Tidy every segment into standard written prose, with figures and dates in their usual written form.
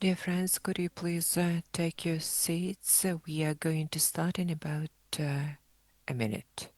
Dear friends, could you please take your seats? We are going to start in about a minute.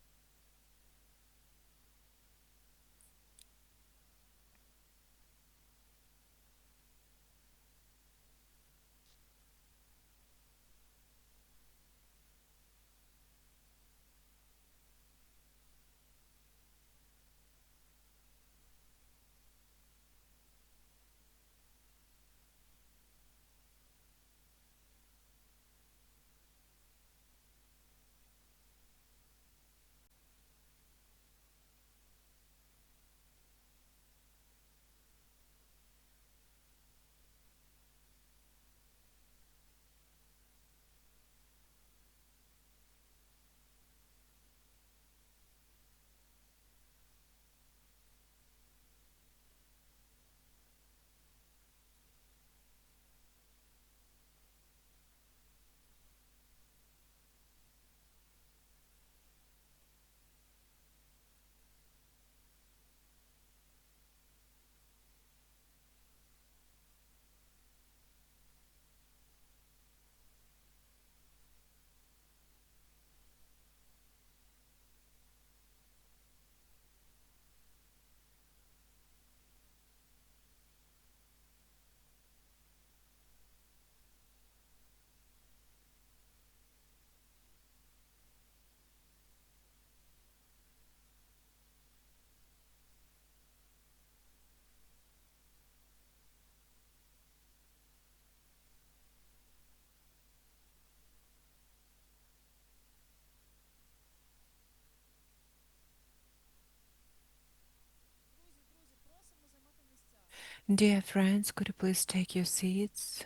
Dear friends, could you please take your seats?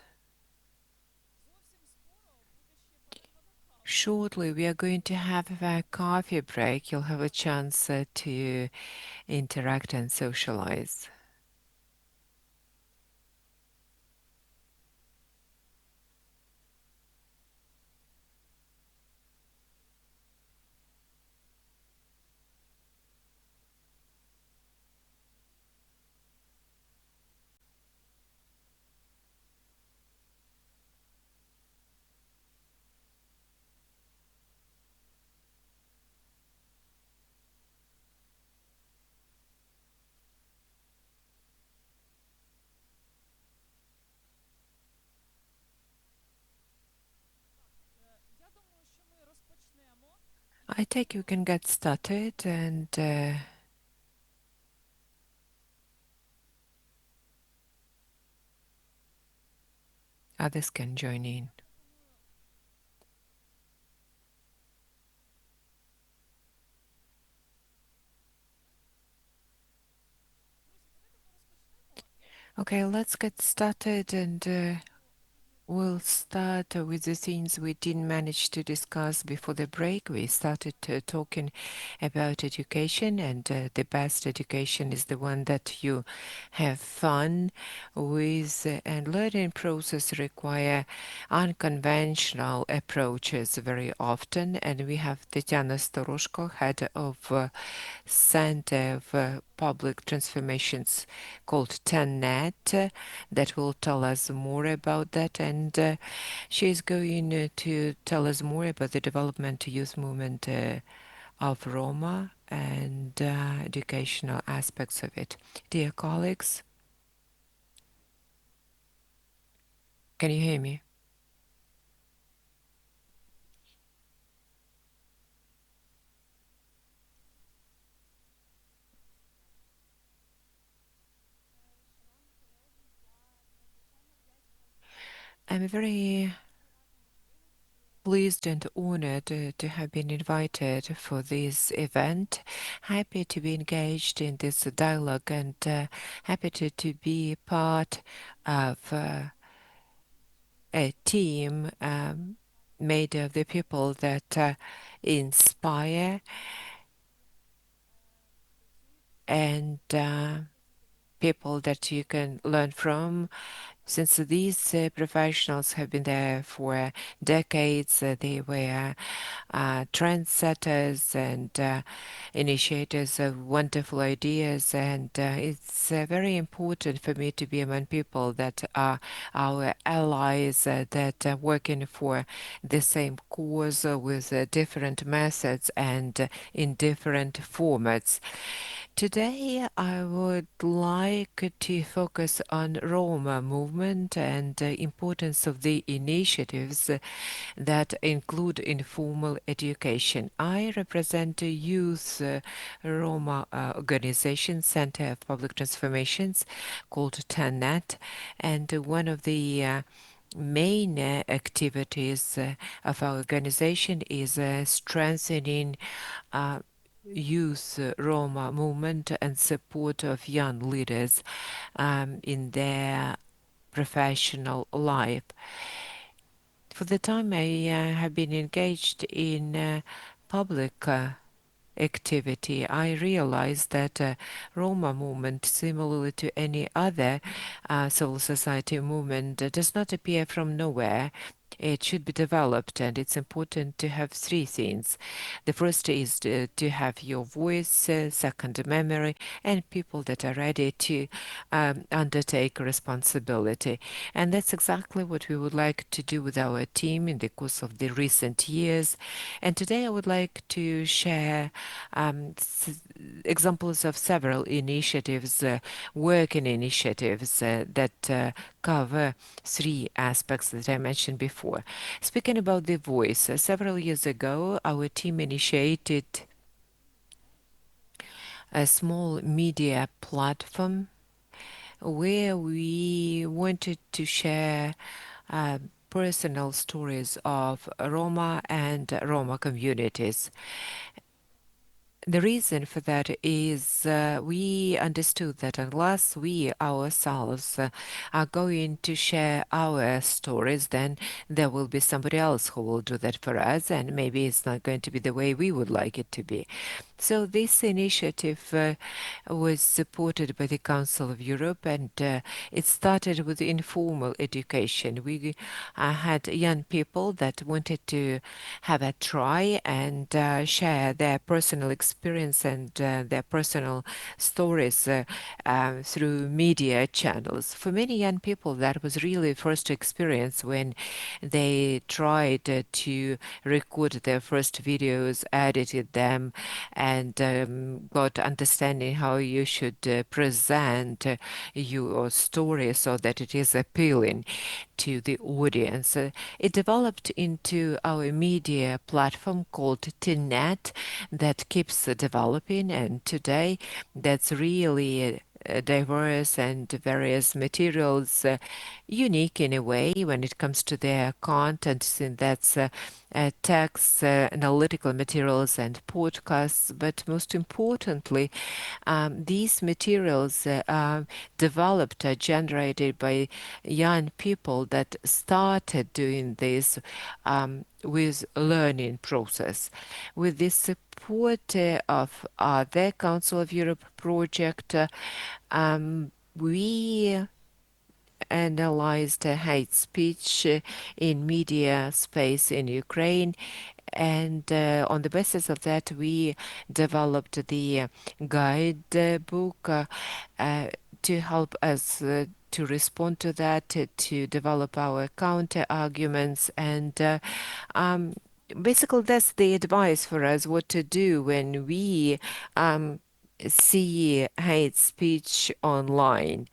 Shortly, we are going to have a coffee break. You'll have a chance to interact and socialize. I think you can get started and others can join in. Okay, let's get started and we'll start with the things we didn't manage to discuss before the break. We started talking about education, and the best education is the one that you have fun with, and learning process require unconventional approaches very often. And we have Tatiana Staroshko, head of Center of Public Transformations called TENNET, that will tell us more about that. And she's going to tell us more about the development youth movement of Roma and educational aspects of it. Dear colleagues, can you hear me? I'm very pleased and honored to have been invited for this event. Happy to be engaged in this dialogue and happy to be part of a team made of the people that inspire and people that you can learn from. since these professionals have been there for decades. They were trendsetters and initiators of wonderful ideas, and it's very important for me to be among people that are our allies that are working for the same cause with different methods and in different formats. Today, I would like to focus on Roma movement and the importance of the initiatives that include informal education. I represent a youth Roma organization, Center of Public Transformations, called TANET, and one of the main activities of our organization is strengthening uh, youth Roma movement and support of young leaders in their professional life. For the time I have been engaged in public activity, I realized that Roma movement, similarly to any other civil society movement, does not appear from nowhere. It should be developed, and it's important to have three things. The first is to have your voice, second, memory, and people that are ready to undertake responsibility. And that's exactly what we would like to do with our team in the course of the recent years. And today I would like to share examples of several initiatives, working initiatives that cover three aspects that I mentioned before. Speaking about the voice, several years ago, our team initiated a small media platform where we wanted to share uh, personal stories of Roma and Roma communities. The reason for that is we understood that unless we ourselves are going to share our stories, then there will be somebody else who will do that for us, and maybe it's not going to be the way we would like it to be. So this initiative was supported by the Council of Europe, and it started with informal education. We had young people that wanted to have a try and share their personal experience and their personal stories through media channels. For many young people, that was really first experience when they tried to record their first videos, edited them, and got understanding how you should present your story so that it is appealing to the audience. It developed into our media platform called TNet that keeps developing, and today that's really diverse and various materials, unique in a way when it comes to their content, and that's text, analytical materials, and podcasts. But most importantly, these materials are developed, generated by young people that started doing this with learning process. With the support of the Council of Europe project, we analyzed hate speech in media space in Ukraine. And on the basis of that, we developed the guidebook to help us to respond to that, to develop our counter arguments, and basically that's the advice for us what to do when we see hate speech online.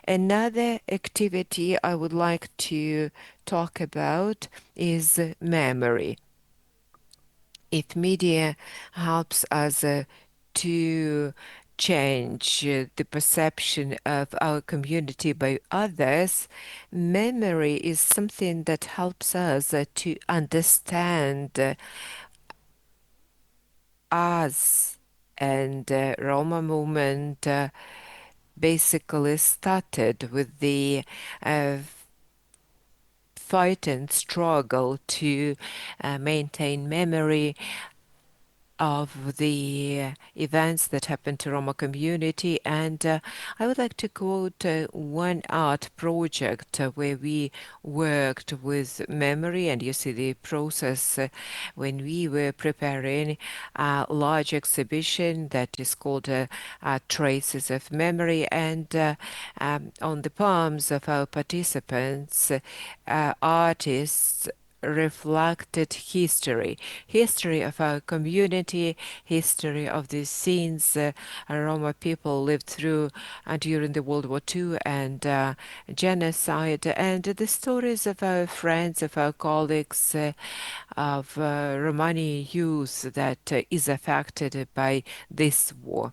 Another activity I would like to talk about is memory. If media helps us to change the perception of our community by others, memory is something that helps us to understand us. And Roma movement basically started with the uh, fight and struggle to maintain memory of the events that happened to Roma community. And I would like to quote one art project where we worked with memory, and you see the process when we were preparing a large exhibition that is called Traces of Memory. And on the palms of our participants, artists reflected history of our community, history of the scenes Roma people lived through during the World War II and genocide, and the stories of our friends, of our colleagues, of Romani youth that is affected by this war.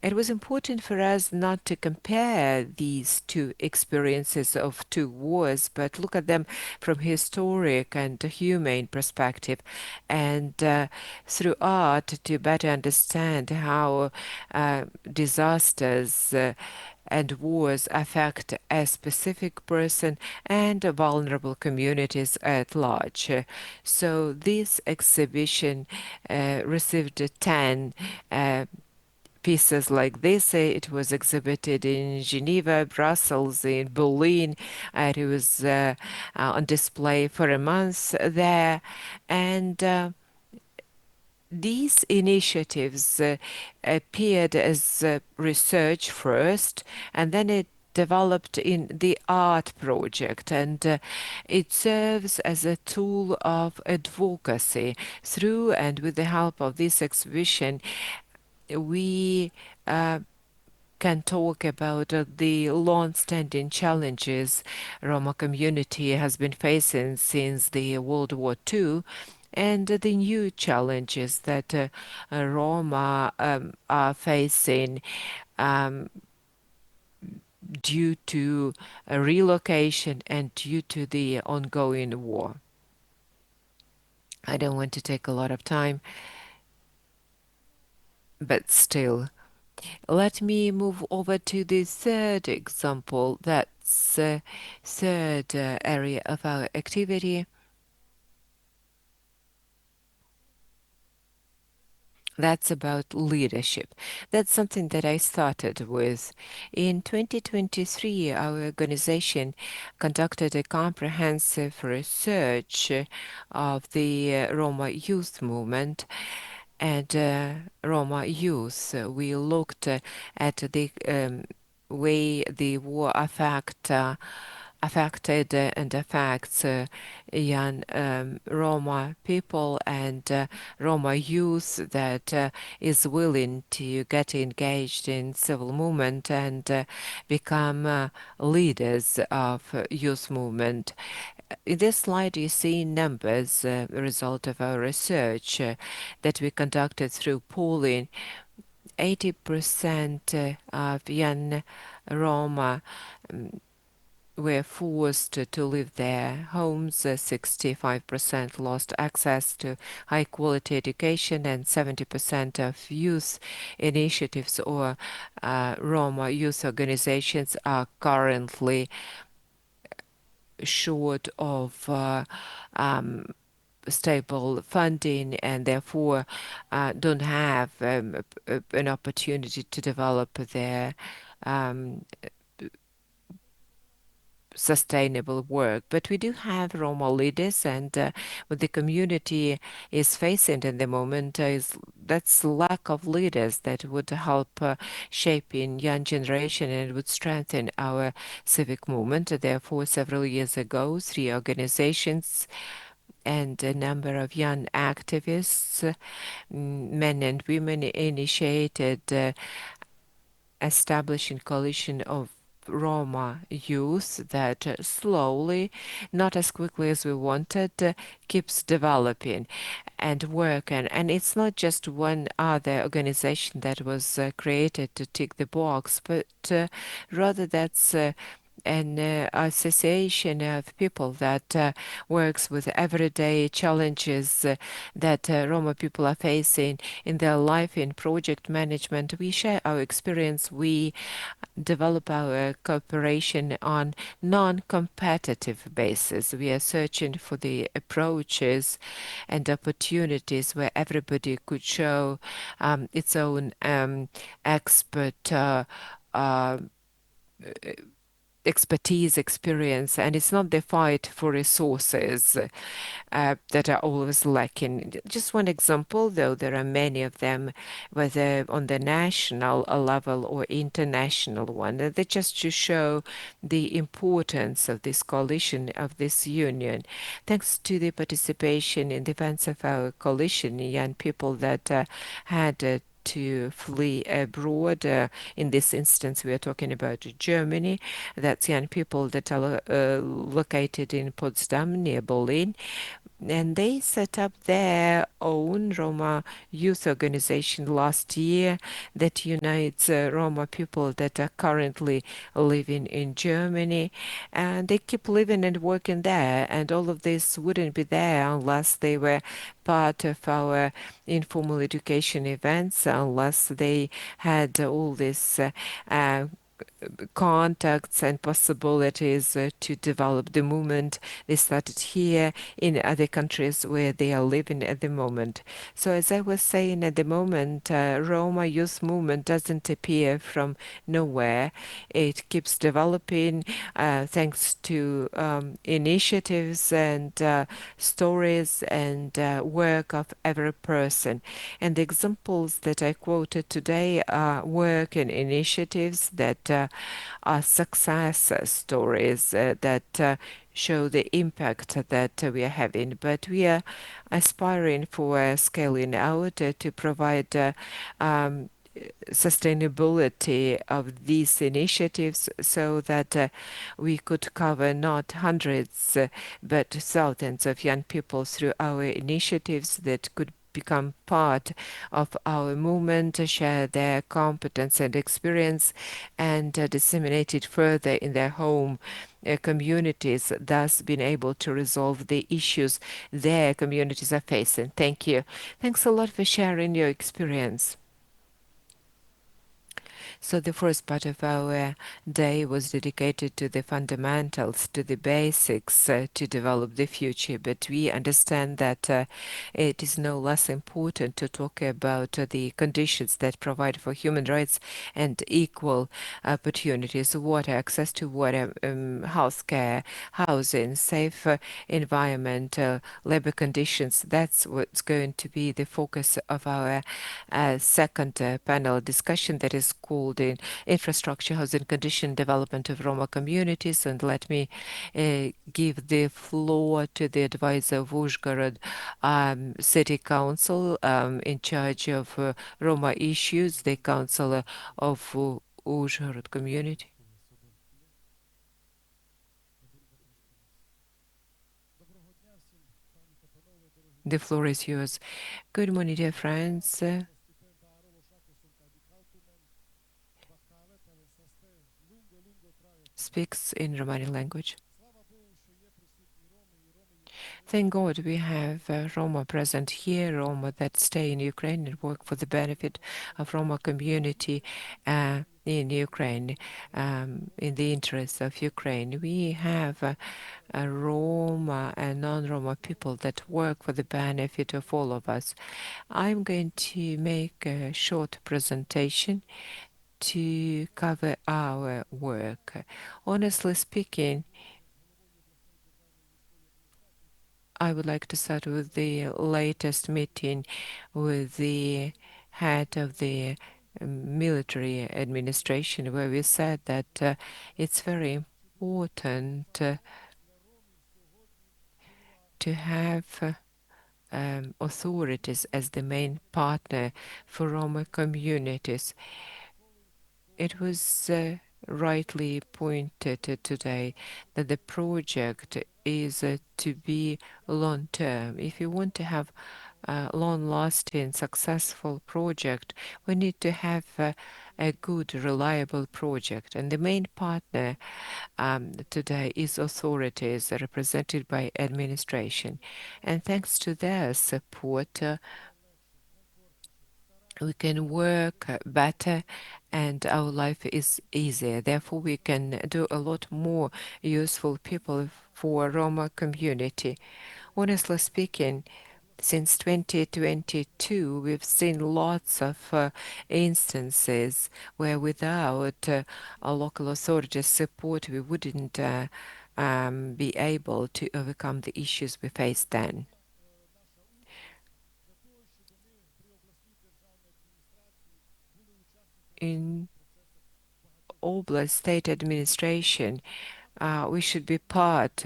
It was important for us not to compare these two experiences of two wars, but look at them from historic and humane perspective, and through art to better understand how disasters and wars affect a specific person and vulnerable communities at large. So this exhibition received 10 pieces like this. It was exhibited in Geneva, Brussels, in Berlin. It was on display for a month there. And these initiatives appeared as research first, and then it developed in the art project, and it serves as a tool of advocacy. Through and with the help of this exhibition, we can talk about the long-standing challenges Roma community has been facing since the World War II, and the new challenges that Roma are facing um, due to relocation and due to the ongoing war. I don't want to take a lot of time, but still. Let me move over to the third example. That's third area of our activity. That's about leadership. That's something that I started with. In 2023, our organization conducted a comprehensive research of the Roma youth movement and Roma youth. We looked at the way the war affected and affects young Roma people and Roma youth that is willing to get engaged in civil movement and become leaders of youth movement. In this slide, you see numbers, result of our research that we conducted through polling. 80% of young Roma were forced to leave their homes, 65% lost access to high quality education, and 70% of youth initiatives or Roma youth organizations are currently short of stable funding and therefore don't have an opportunity to develop their um, sustainable work. But we do have Roma leaders, and what the community is facing in the moment is that's lack of leaders that would help shaping young generation and would strengthen our civic movement. Therefore, several years ago, three organizations and a number of young activists, men and women, initiated establishing coalition of Roma youth that slowly, not as quickly as we wanted, keeps developing and working. And it's not just one other organization that was created to tick the box, but rather that's an association of people that works with everyday challenges that Roma people are facing in their life in project management. We share our experience. We develop our cooperation on non-competitive basis. We are searching for the approaches and opportunities where everybody could show its own expert uh, expertise, experience, and it's not the fight for resources that are always lacking. Just one example, though there are many of them, whether on the national level or international one, that just to show the importance of this coalition, of this union. Thanks to the participation in defense of our coalition, young people that had to flee abroad. In this instance, we are talking about Germany. That's young people that are located in Potsdam, near Berlin, and they set up their own Roma youth organization last year that unites Roma people that are currently living in Germany, and they keep living and working there. And all of this wouldn't be there unless they were part of our informal education events, unless they had all this contacts and possibilities to develop the movement. They started here in other countries where they are living at the moment. So as I was saying at the moment, Roma youth movement doesn't appear from nowhere. It keeps developing thanks to initiatives and stories and work of every person. And the examples that I quoted today are work and initiatives that are success stories that show the impact that we are having. But we are aspiring for scaling out to provide um, sustainability of these initiatives so that we could cover not hundreds but thousands of young people through our initiatives that could become part of our movement, share their competence and experience, and disseminate it further in their home communities, thus being able to resolve the issues their communities are facing. Thank you. Thanks a lot for sharing your experience. So the first part of our day was dedicated to the fundamentals, to the basics, to develop the future. But we understand that it is no less important to talk about the conditions that provide for human rights and equal opportunities: water, access to water, healthcare, housing, safe environment, labor conditions. That's what's going to be the focus of our second panel discussion, that is called Infrastructure, Housing Condition Development of Roma Communities. And let me give the floor to the advisor of Uzhgorod City Council in charge of Roma issues, the councillor of Uzhgorod community. The floor is yours. Good morning, dear friends. Speaks in Romani language. Thank God we have Roma present here, Roma that stay in Ukraine and work for the benefit of Roma community in Ukraine, in the interest of Ukraine. We have Roma and non-Roma people that work for the benefit of all of us. I'm going to make a short presentation to cover our work. Honestly speaking, I would like to start with the latest meeting with the head of the military administration, where we said that it's very important to have authorities as the main partner for Roma communities. It was rightly pointed today that the project is to be long term. If you want to have a long lasting, successful project, we need to have a good, reliable project. And the main partner today is authorities represented by administration. And thanks to their support, we can work better and our life is easier. Therefore, we can do a lot more useful people for Roma community. Honestly speaking, since 2022, we've seen lots of instances where without our local authorities' support, we wouldn't be able to overcome the issues we faced then. In Oblast state administration, we should be part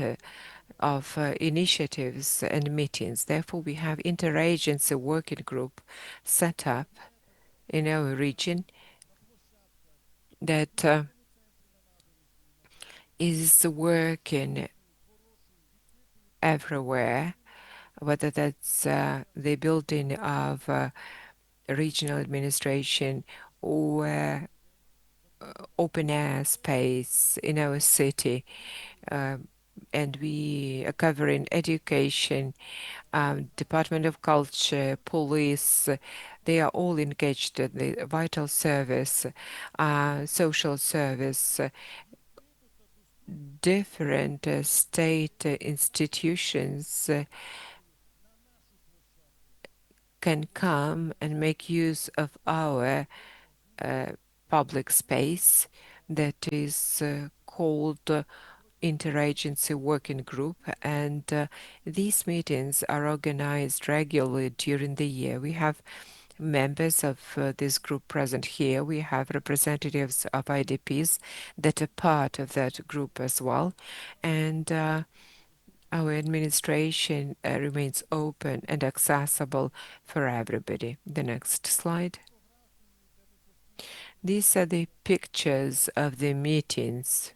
of initiatives and meetings. Therefore, we have interagency working group set up in our region that is working everywhere, whether that's the building of regional administration or open air space in our city. Um, and we are covering education, Department of Culture, police. They are all engaged in the vital service, social service, different state institutions can come and make use of our uh, public space that is called Interagency Working Group, and these meetings are organized regularly during the year. We have members of this group present here. We have representatives of IDPs that are part of that group as well, and our administration remains open and accessible for everybody. The next slide. These are the pictures of the meetings.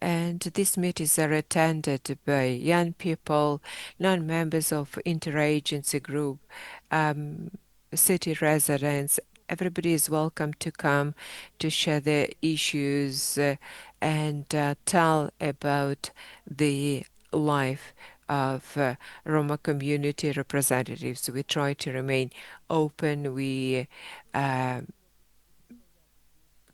And these meetings are attended by young people, non-members of interagency group, um, city residents. Everybody is welcome to come to share their issues and tell about the life of Roma community representatives. We try to remain open. We uh,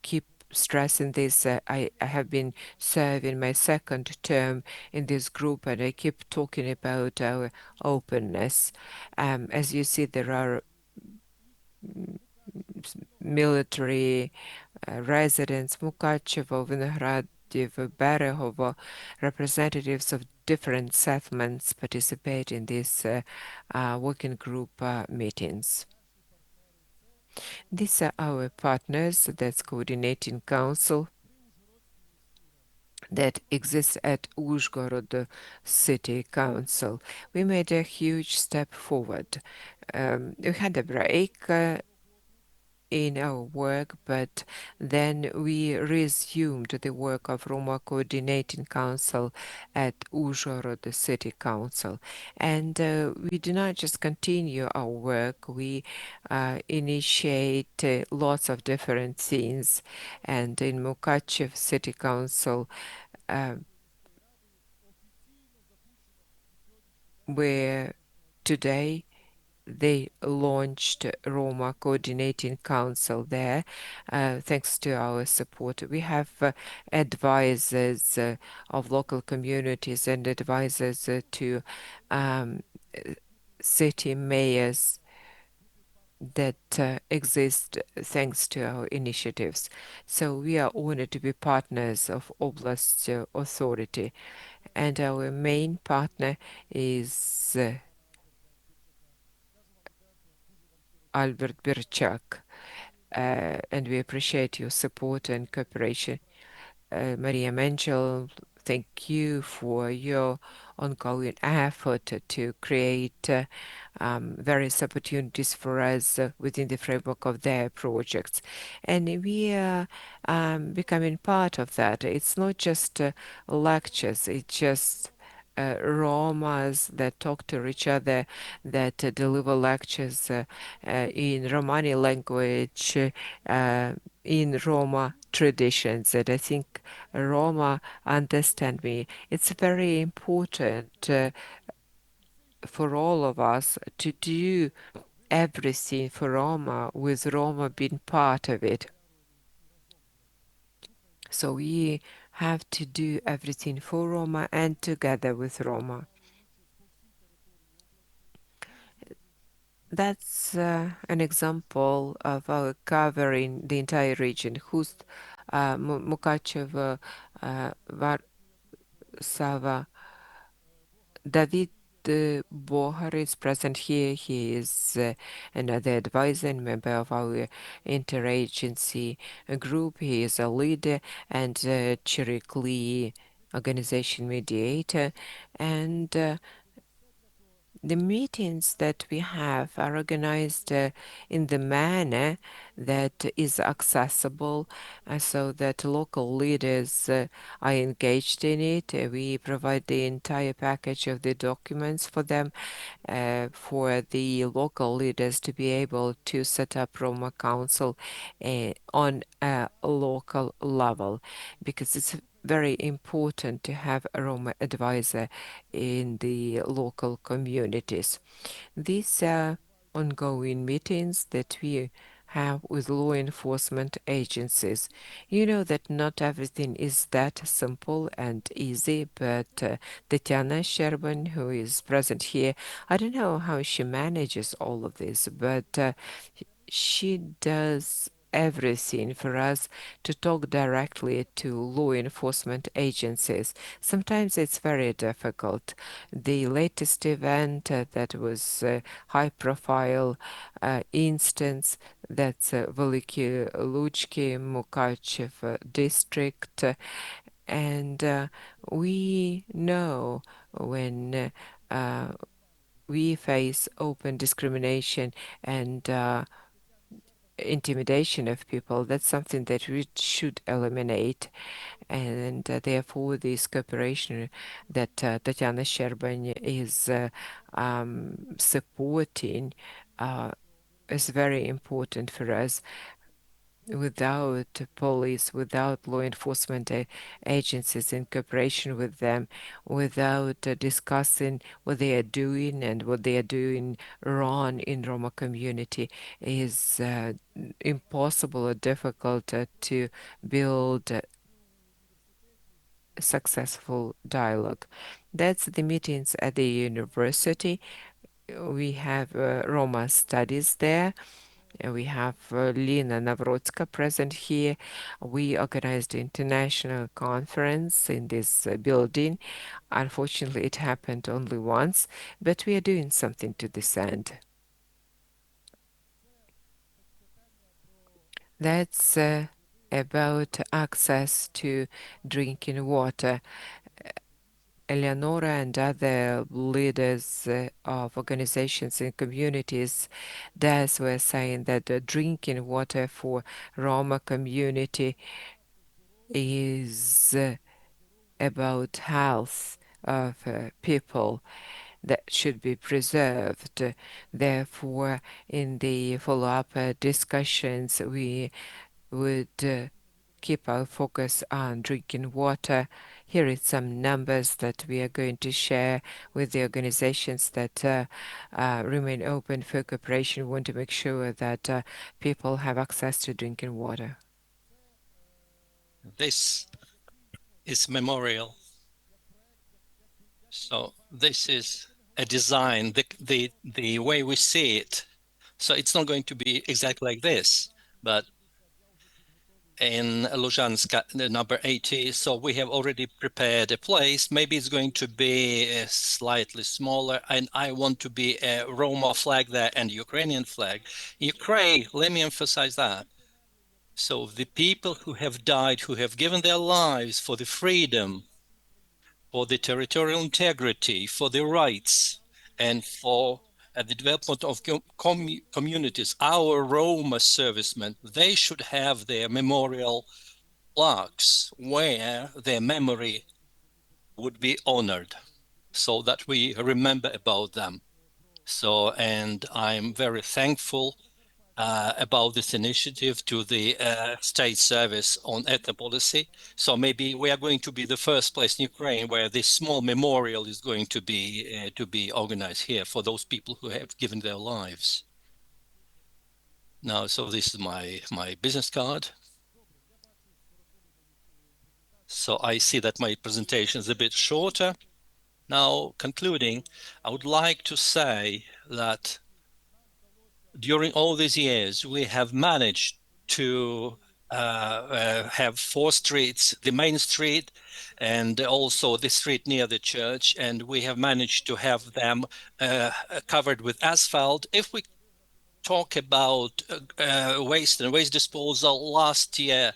keep stressing this. I have been serving my second term in this group, and I keep talking about our openness. As you see, there are military residents, Mukachevo, Vinohradov, Berehovo, representatives of different settlements participate in these working group meetings. These are our partners, that's Coordinating Council, that exists at Uzhgorod City Council. We made a huge step forward. We had a break in our work, but then we resumed the work of Roma Coordinating Council at Uzhhorod City Council. And we do not just continue our work, we initiate lots of different things. And in Mukachev City Council, uh, where today they launched Roma Coordinating Council there, thanks to our support. We have advisors of local communities and advisors to um, city mayors that exist thanks to our initiatives. So we are honored to be partners of Oblast Authority, and our main partner is Albert Birchak, and we appreciate your support and cooperation. Maria Menchel, thank you for your ongoing effort to create various opportunities for us within the framework of their projects. And we are becoming part of that. It's not just lectures, it's just Romas that talk to each other, that deliver lectures in Romani language, in Roma traditions. And I think Roma understand me. It's very important for all of us to do everything for Roma, with Roma being part of it. So we have to do everything for Roma and together with Roma. That's an example of our covering the entire region. Hust, Mukachev, Varsava, David Bohar is present here. He is another advisor and member of our interagency group. He is a leader and Chirikli organization mediator. And the meetings that we have are organized in the manner that is accessible, so that local leaders are engaged in it. We provide the entire package of the documents for them, for the local leaders to be able to set up Roma Council on a local level, because it's very important to have a Roma advisor in the local communities. These are ongoing meetings that we have with law enforcement agencies. You know that not everything is that simple and easy, but Tatiana Sherban, who is present here, I don't know how she manages all of this, but she does everything for us to talk directly to law enforcement agencies. Sometimes it's very difficult. The latest event that was a high profile instance, that's Veliki Luchki Mukachev district, and we know when we face open discrimination and intimidation of people, that's something that we should eliminate. And therefore, this cooperation that Tatiana Sherban is supporting is very important for us. Without police, without law enforcement agencies in cooperation with them, without discussing what they are doing and what they are doing wrong in Roma community, is impossible or difficult to build a successful dialogue. That's the meetings at the university. We have Roma studies there. We have Lina Navrotska present here. We organized an international conference in this building. Unfortunately, it happened only once, but we are doing something to this end. That's about access to drinking water. Eleonora and other leaders of organizations and communities there were saying that the drinking water for Roma community is about health of people that should be preserved. Therefore, in the follow-up discussions, we would keep our focus on drinking water. Here is some numbers that we are going to share with the organizations that remain open for cooperation. We want to make sure that people have access to drinking water. This is memorial. So this is a design, the way we see it. So it's not going to be exactly like this, but in Luzhansk, the number 80. So we have already prepared a place. Maybe it's going to be slightly smaller. And I want to be a Roma flag there and Ukrainian flag. Ukraine, let me emphasize that. So the people who have died, who have given their lives for the freedom, for the territorial integrity, for the rights, and for the development of communities, our Roma servicemen, they should have their memorial plaques where their memory would be honored. so that we remember about them. So, and I'm very thankful about this initiative to the state service on ethnopolicy. So maybe we are going to be the first place in Ukraine where this small memorial is going to be organized here for those people who have given their lives. Now, so this is my business card. So I see that my presentation is a bit shorter. Now, concluding, I would like to say that during all these years, we have managed to have four streets, the main street and also the street near the church, and we have managed to have them covered with asphalt. If we talk about waste and waste disposal last year,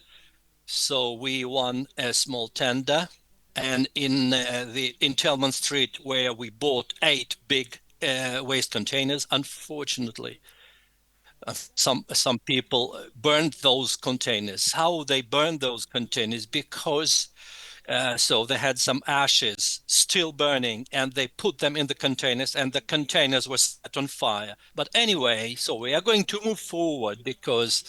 so we won a small tender, and in Telman Street, where we bought 8 big waste containers, unfortunately, some people burned those containers. How they burned those containers? Because so they had some ashes still burning, and they put them in the containers, and the containers were set on fire. But anyway, so we are going to move forward because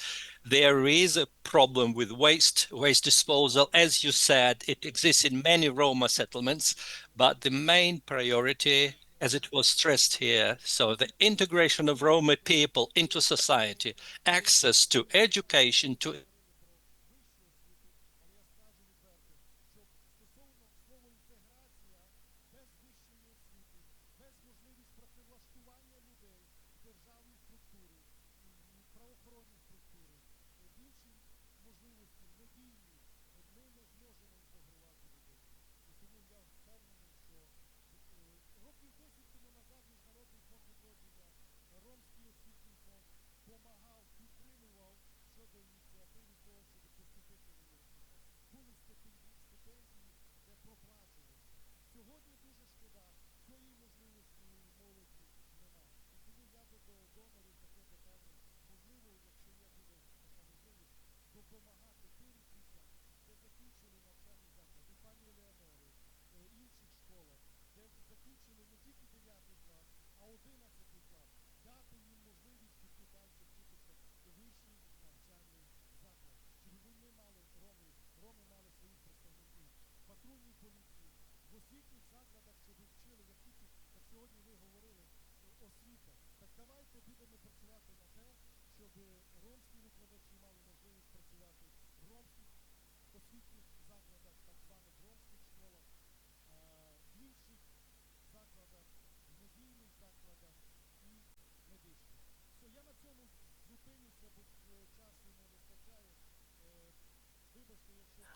there is a problem with waste disposal. As you said, it exists in many Roma settlements, but the main priority, as it was stressed here, so the integration of Roma people into society, access to education, to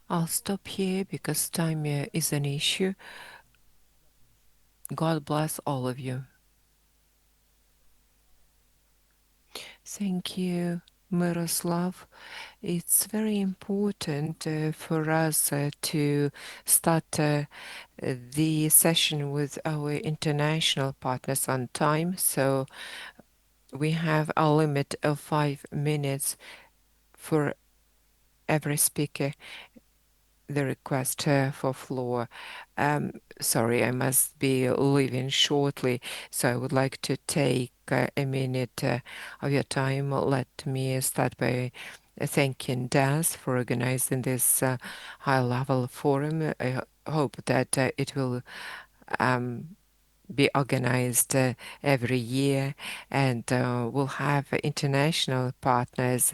I'll stop here because time is an issue. God bless all of you. Thank you, Miroslav. It's very important for us to start the session with our international partners on time. So we have a limit of 5 minutes for every speaker. The request for floor. Sorry, I must be leaving shortly, so I would like to take a minute of your time. Let me start by thanking Das for organizing this high-level forum. I hope that it will um, be organized every year, and we'll have international partners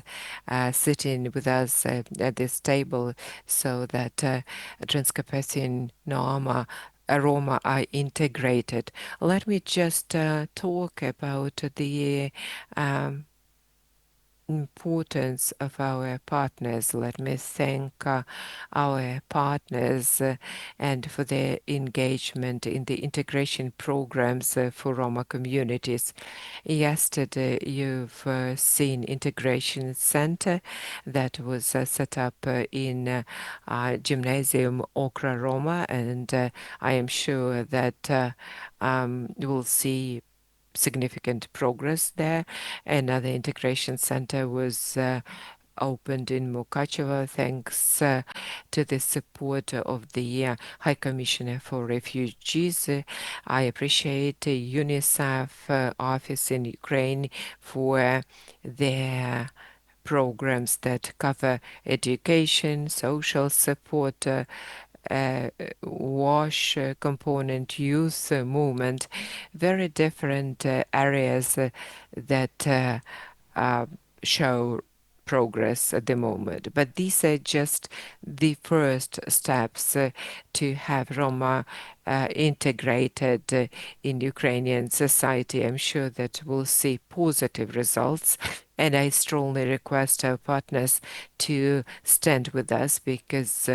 sitting with us at this table so that Transcarpathian Roma are integrated. Let me just talk about the importance of our partners. Let me thank our partners and for their engagement in the integration programs for Roma communities. Yesterday, you've seen Integration Center that was set up in Gymnasium Okra Roma, and I am sure that we'll see significant progress there. Another integration center was opened in Mukachevo thanks to the support of the High Commissioner for Refugees. I appreciate UNICEF office in Ukraine for their programs that cover education, social support, WASH component, youth movement, very different areas that uh, show progress at the moment. But these are just the first steps to have Roma integrated in Ukrainian society. I'm sure that we'll see positive results. And I strongly request our partners to stand with us because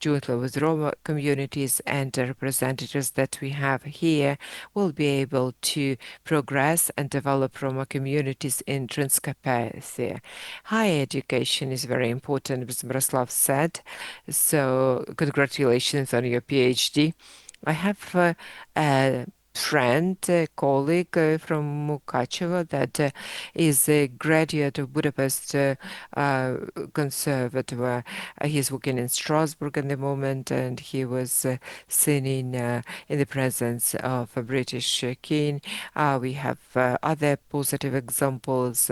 jointly with Roma communities and the representatives that we have here, we'll be able to progress and develop Roma communities in Transcarpathia. Higher education is very important, as Miroslav said. So congratulations on your PhD. I have a friend, a colleague from Mukachevo that is a graduate of Budapest Conservatoire. He's working in Strasbourg at the moment, and he was seen in the presence of a British king. We have other positive examples,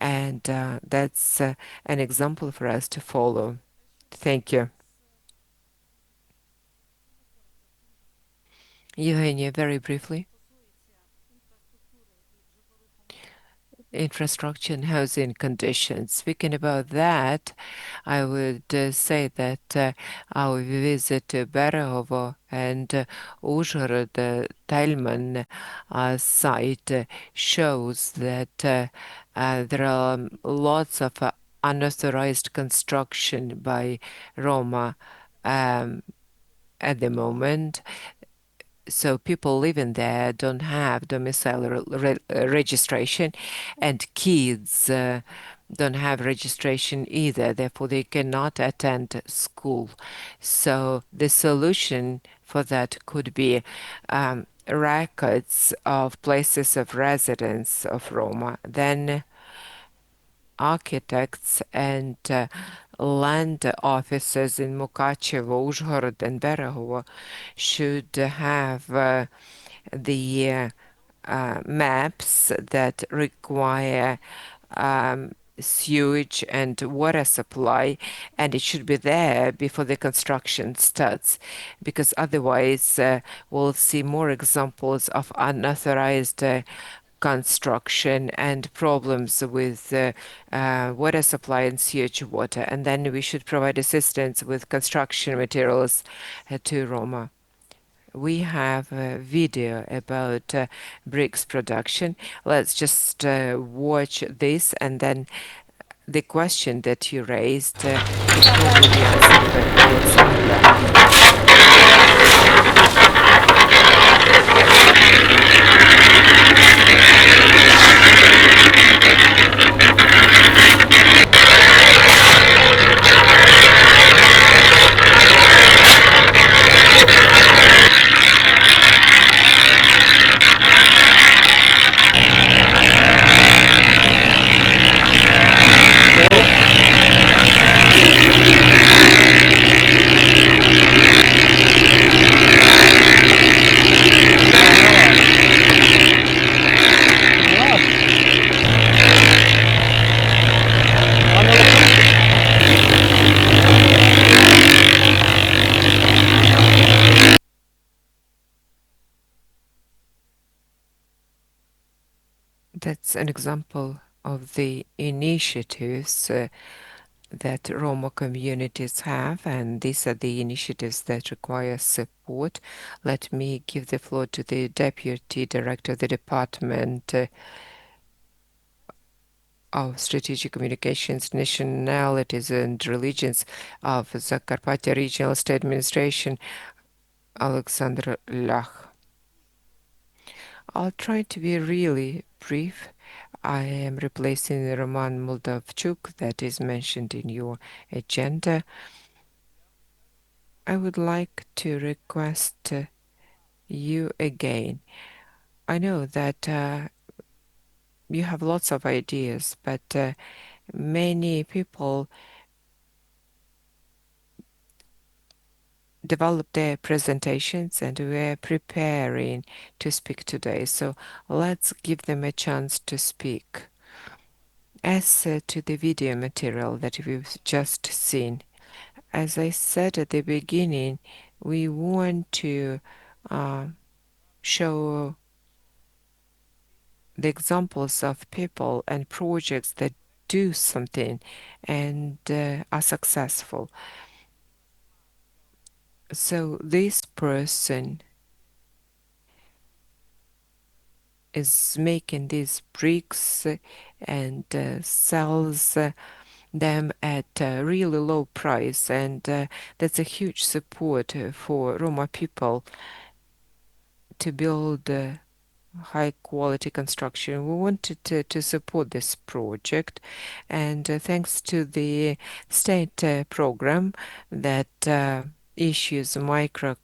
and that's an example for us to follow. Thank you. Eugenia, very briefly. Infrastructure and housing conditions. Speaking about that, I would say that our visit to Berehovo and Uzhhorod Talman site shows that there are lots of unauthorized construction by Roma at the moment. So people living there don't have domicile registration, and kids don't have registration either. Therefore, they cannot attend school. So the solution for that could be records of places of residence of Roma. Then architects and land officers in Mukachevo, Uzhhorod, and Berehovo should have the maps that require sewage and water supply, and it should be there before the construction starts, because otherwise we'll see more examples of unauthorized construction and problems with water supply and sewage water. And then we should provide assistance with construction materials to Roma. We have a video about bricks production. Let's just watch this, and then the question that you raised could probably be answered by Alexandra. That's an example of the initiatives that Roma communities have, and these are the initiatives that require support. Let me give the floor to the Deputy Director of the Department of Strategic Communications, Nationalities and Religions of Zakarpattia Regional State Administration, Alexander Lach. I'll try to be really brief. I am replacing Roman Moldavchuk that is mentioned in your agenda. I would like to request you again. I know that you have lots of ideas, but Many people developed their presentations and we're preparing to speak today. So let's give them a chance to speak. As to the video material that we've just seen, as I said at the beginning, we want to uh, show the examples of people and projects that do something and are successful. So this person is making these bricks and sells them at a really low price, and that's a huge support for Roma people to build high quality construction. We wanted to support this project, and thanks to the state program that issues micro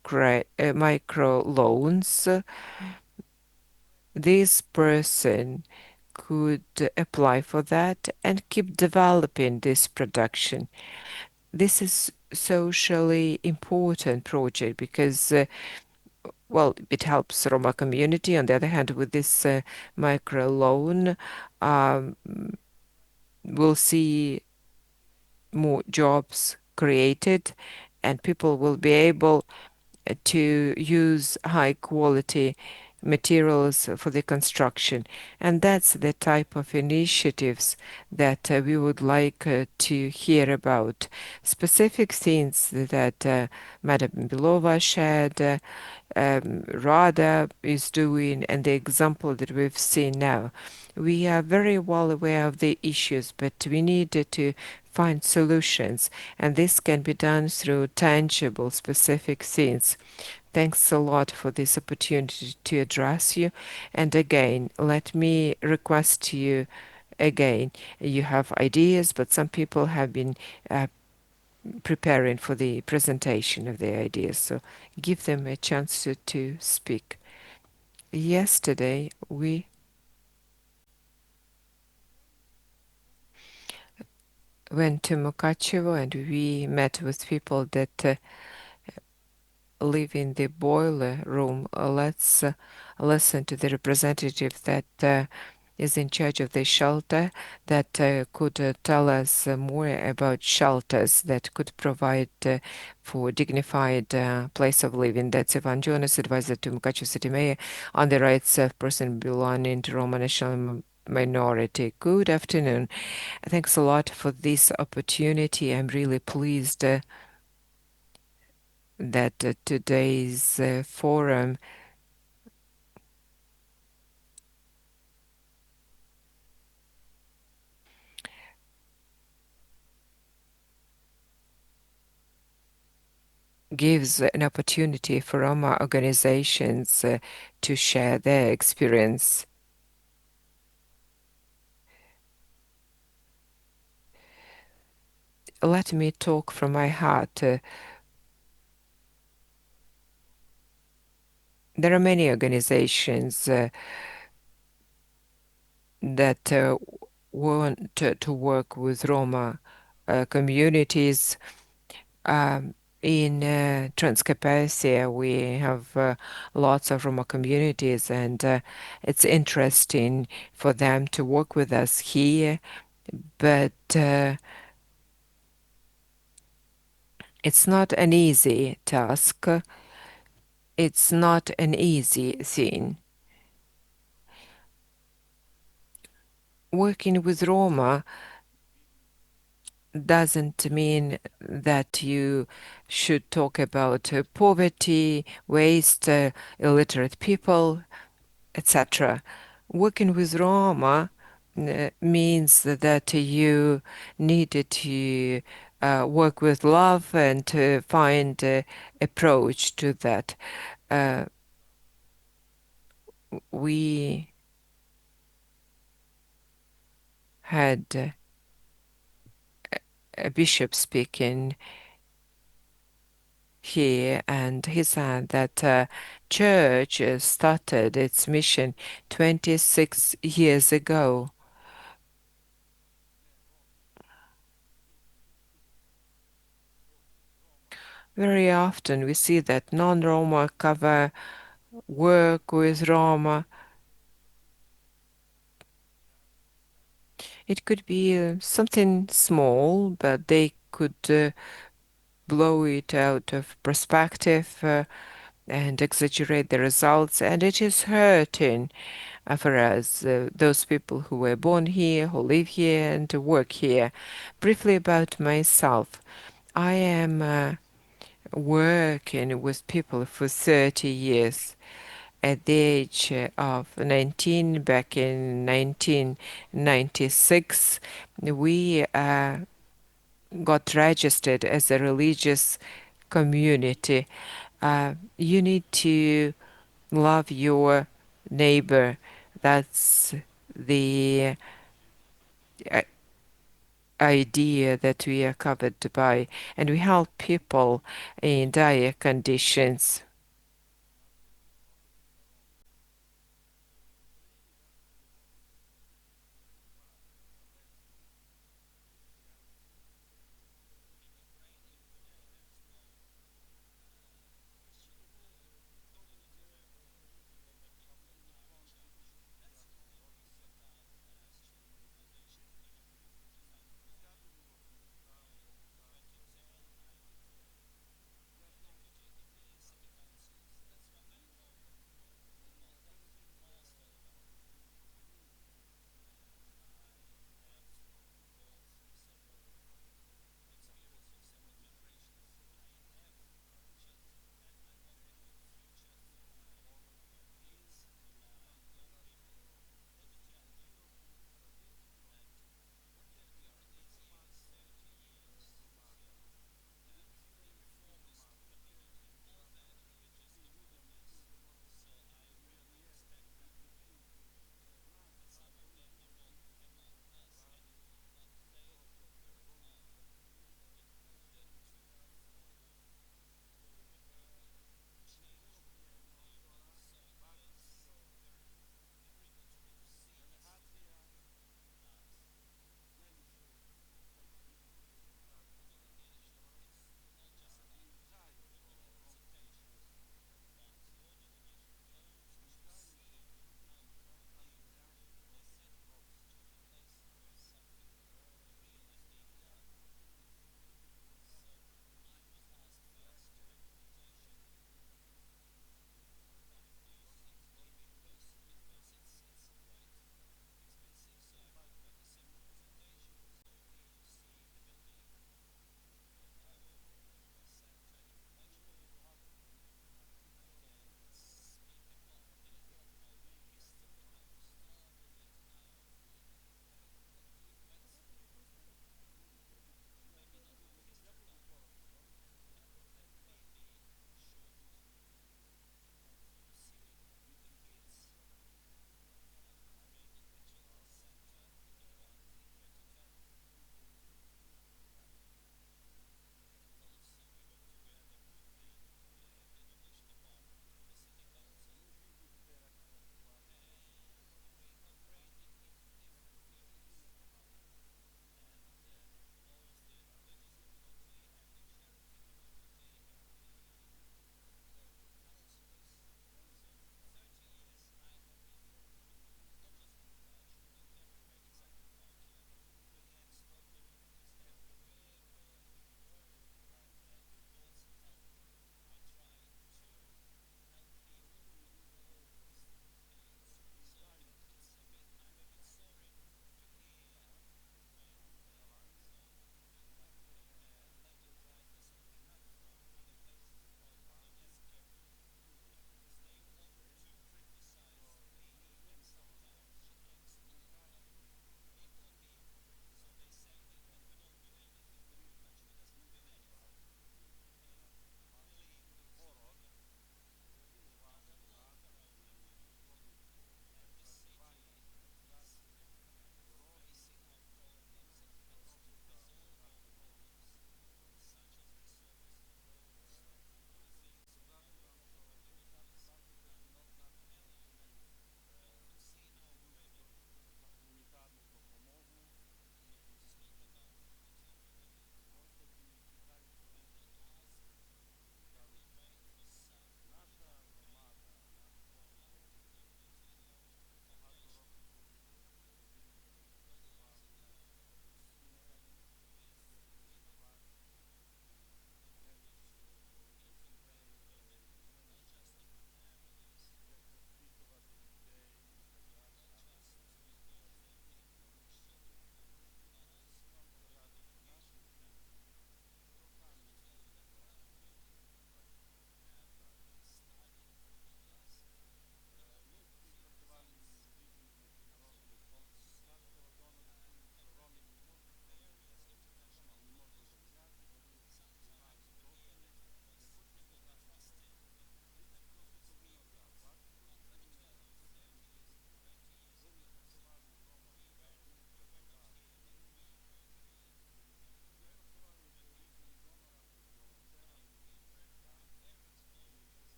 loans, this person could apply for that and keep developing this production. This is socially important project because well, it helps Roma community. On the other hand, with this micro loan, um, we'll see more jobs created, and people will be able to use high quality materials for the construction. And that's the type of initiatives that we would like to hear about. Specific things that Madam Belova shared, Rada is doing, and the example that we've seen now. We are very well aware of the issues, but we need to find solutions, and this can be done through tangible, specific things. Thanks a lot for this opportunity to address you. And again, let me request you again, you have ideas, but some people have been preparing for the presentation of their ideas. So give them a chance to speak. Yesterday, we went to Mukachevo and we met with people that live in the boiler room. Let's listen to the representative that is in charge of the shelter that could tell us more about shelters that could provide for dignified place of living. That's Ivan Jonas, advisor to Mukachevo City Mayor on the rights of person belonging to Roma national minority. Good afternoon. Thanks a lot for this opportunity. I'm really pleased that today's forum gives an opportunity for Roma organizations to share their experience. Let me talk from my heart. There are many organizations that want to work with Roma communities. In Transcarpathia, we have lots of Roma communities, and it's interesting for them to work with us here. But it's not an easy task. It's not an easy thing. Working with Roma doesn't mean that you should talk about poverty, waste, illiterate people, etc. Working with Roma means that you needed to work with love and to find approach to that. Uh, we had a bishop speaking here, and he said that church started its mission 26 years ago. very often we see that non-Roma cover work with Roma. It could be something small, but they could blow it out of perspective and exaggerate the results, and it is hurting for us, those people who were born here, who live here, and work here. Briefly about myself, I am working with people for 30 years. At the age of 19, back in 1996, we got registered as a religious community. You need to love your neighbor. That's the uh, idea that we are covered by, and we help people in dire conditions.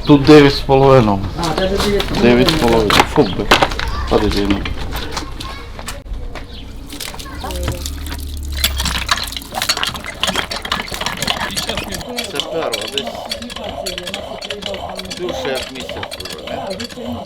Тут 9,5. 9,5. Фу, подожди. Ну. Це перше, десь більше як місяць вже, не?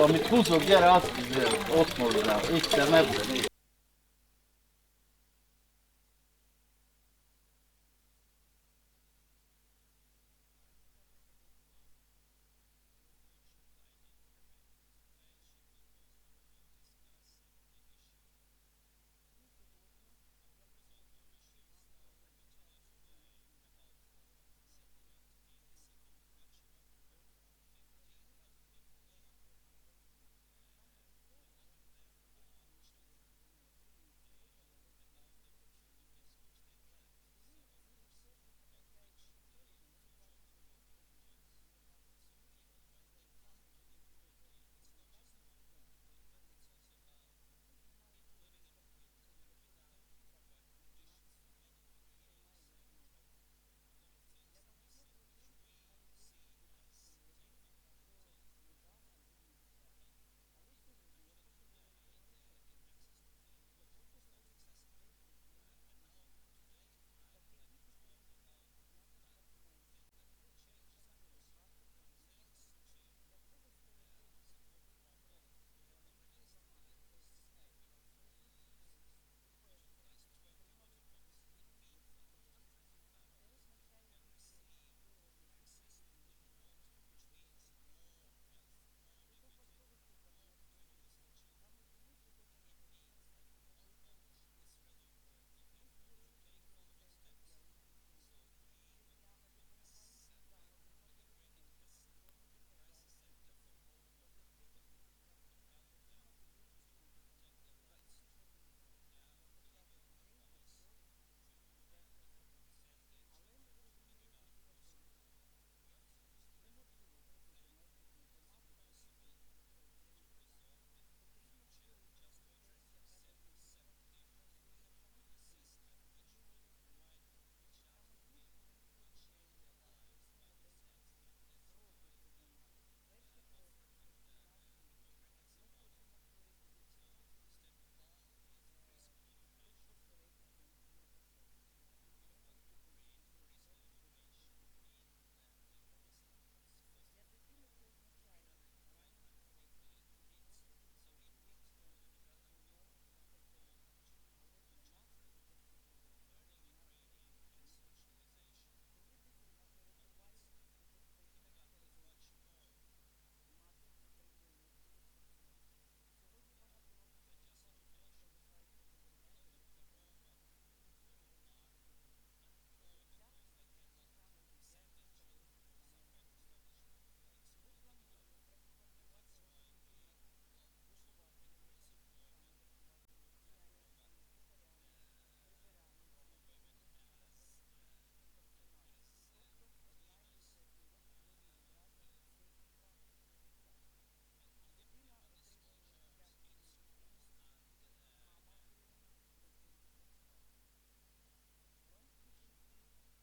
Amit húzok, gyere, azt ott mozdulám. Isten ebben.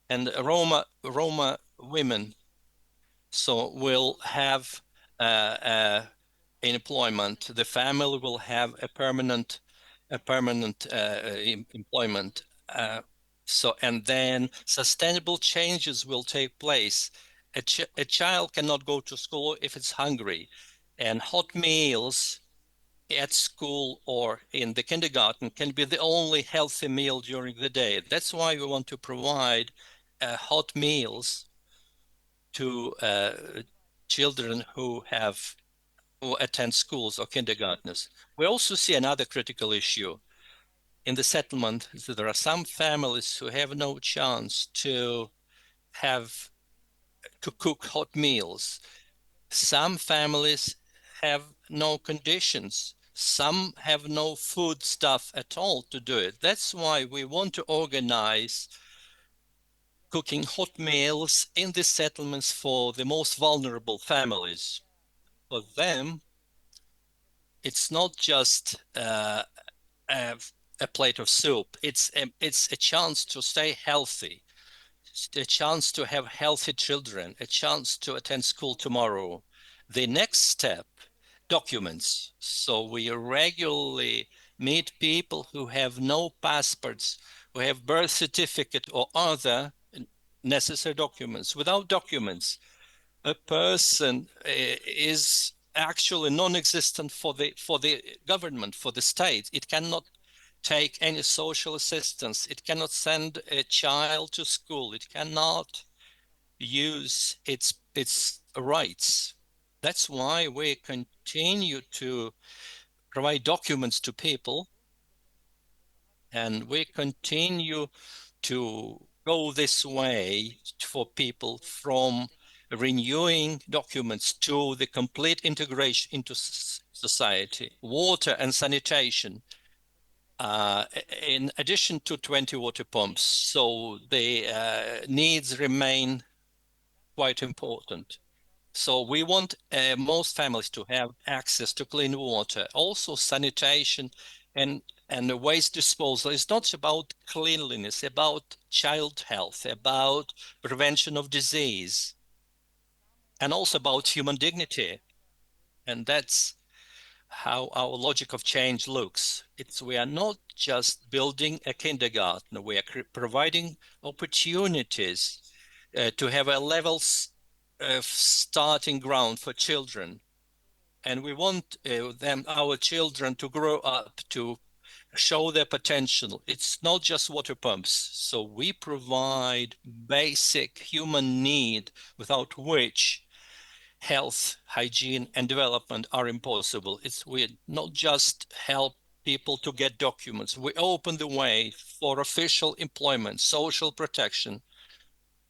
And Roma women so will have employment. The family will have a permanent employment. So and then sustainable changes will take place. A child cannot go to school if it's hungry, and hot meals at school or in the kindergarten can be the only healthy meal during the day. That's why we want to provide hot meals to children who attend schools or kindergartens. We also see another critical issue. In the settlement, there are some families who have no chance to cook hot meals. Some families have no conditions, Some have no food stuff at all to do it. That's why we want to organize cooking hot meals in the settlements for the most vulnerable families. For them, it's not just a plate of soup. It's a chance to stay healthy, a chance to have healthy children, a chance to attend school tomorrow. The next step, documents. So we regularly meet people who have no passports, who have birth certificate or other necessary documents. Without documents, a person is actually non-existent for the government, for the state. It cannot take any social assistance. It cannot send a child to school. It cannot use its rights. That's why we continue to provide documents to people, and we continue to go this way for people from renewing documents to the complete integration into society. Water and sanitation, in addition to 20 water pumps. So the needs remain quite important. So we want most families to have access to clean water. Also sanitation and the waste disposal is not about cleanliness, about child health, about prevention of disease, and also about human dignity. And that's how our logic of change looks. We are not just building a kindergarten, we are providing opportunities to have a level starting ground for children. And we want our children to grow up to show their potential. It's not just water pumps. So we provide basic human need without which health, hygiene, and development are impossible. We not just help people to get documents. We open the way for official employment, social protection,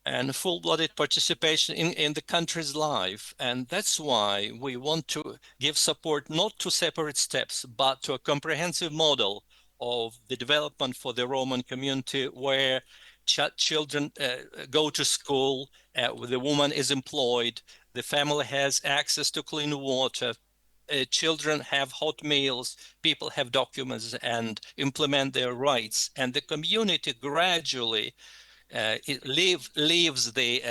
and full-blooded participation in the country's life. And that's why we want to give support not to separate steps, but to a comprehensive model of the development for the Roman community where children go to school, the woman is employed, the family has access to clean water, children have hot meals, people have documents and implement their rights, and the community gradually leaves the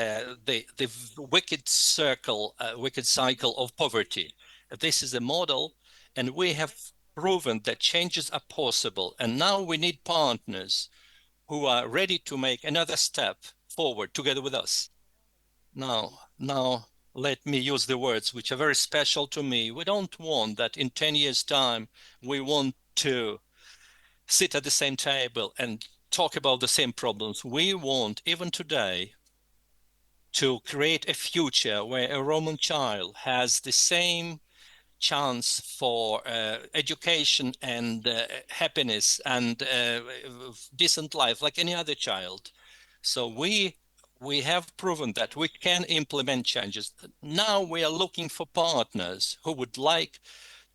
wicked circle, wicked cycle of poverty. This is a model, and we have proven that changes are possible. And now we need partners who are ready to make another step forward together with us. Now, let me use the words which are very special to me. We don't want that in 10 years' time, we want to sit at the same table and talk about the same problems. We want, even today, to create a future where a Roman child has the same chance for education and happiness and decent life like any other child. So we have proven that we can implement changes. Now we are looking for partners who would like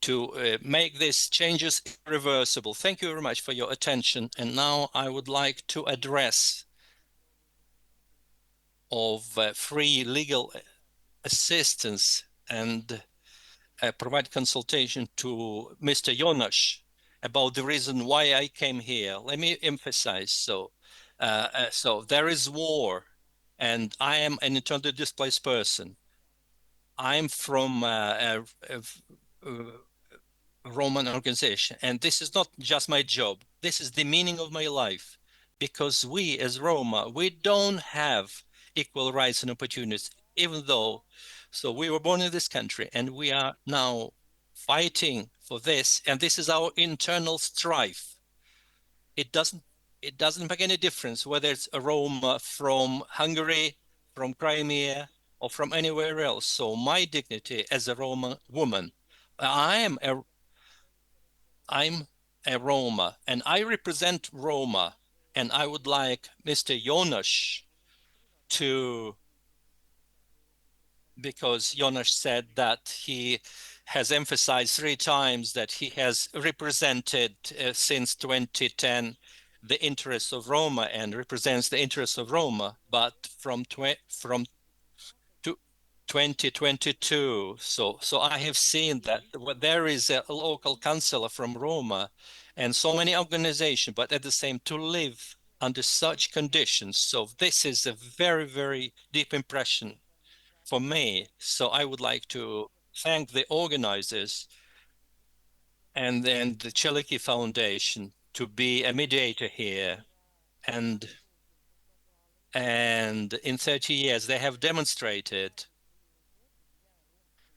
to make these changes irreversible. Thank you very much for your attention. And now I would like to address of free legal assistance and provide consultation to Mr. Jonas about the reason why I came here. Let me emphasize. So there is war, and I am an internally displaced person. I'm from a Roman organization. And this is not just my job. This is the meaning of my life. Because we as Roma, we don't have equal rights and opportunities, even though, so we were born in this country and we are now fighting for this. And this is our internal strife. It doesn't make any difference whether it's a Roma from Hungary, from Crimea, or from anywhere else. So my dignity as a Roma woman, I am a I'm a Roma and I represent Roma, and I would like Mr. Jonas to, because Jonas said that he has emphasized 3 times that he has represented since 2010 the interests of Roma and represents the interests of Roma, but from 2022. So I have seen that there is a local councillor from Roma and so many organizations, but at the same to live under such conditions. So this is a very, very deep impression for me. So I would like to thank the organizers and then the Cheliki Foundation to be a mediator here. And in 30 years, they have demonstrated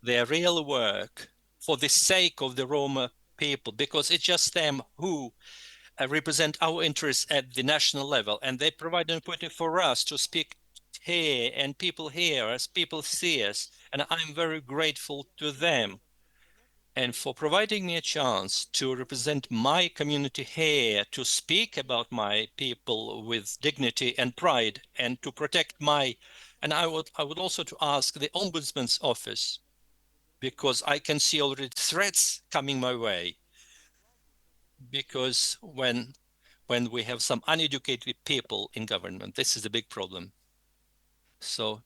their real work for the sake of the Roma people, because it's just them who represent our interests at the national level, and they provide an opportunity for us to speak here, and people hear us, people see us, and I'm very grateful to them and for providing me a chance to represent my community here, to speak about my people with dignity and pride, and to protect my. And I would also to ask the Ombudsman's office, because I can see already threats coming my way. Because when we have some uneducated people in government, this is a big problem. So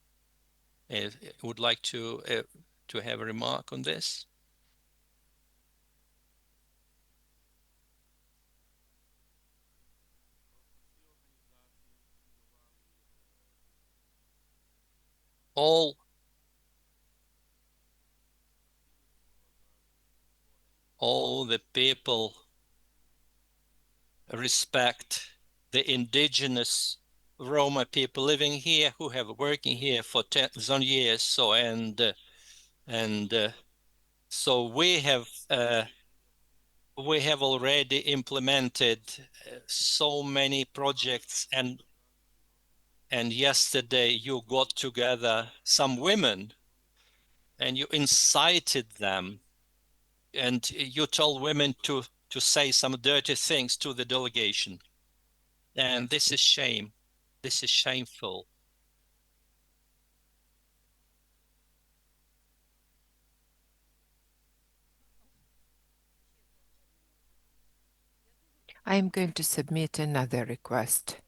I would like to have a remark on this. All the people respect the indigenous Roma people living here who have working here for 10 years. So so we have already implemented so many projects, and yesterday you got together some women and you incited them and you told women to say some dirty things to the delegation. And this is shame. This is shameful. I'm going to submit another request.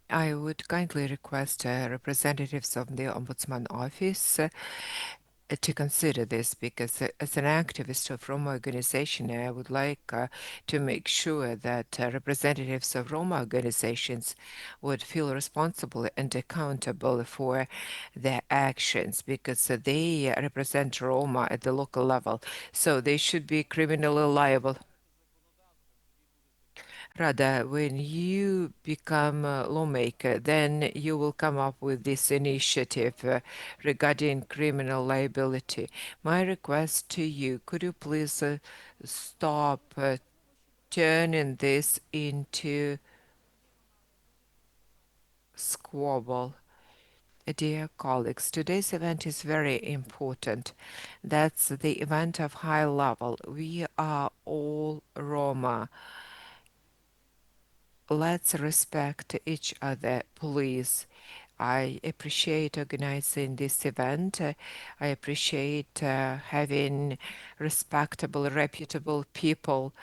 I would kindly request representatives of the Ombudsman Office to consider this, because as an activist of Roma organization, I would like to make sure that representatives of Roma organizations would feel responsible and accountable for their actions, because they represent Roma at the local level, so they should be criminally liable. Rather, when you become a lawmaker, then you will come up with this initiative regarding criminal liability. My request to you, could you please stop turning this into squabble? Dear colleagues, today's event is very important. That's the event of high level. We are all Roma. Let's respect each other, please. I appreciate organizing this event. I appreciate having respectable, reputable people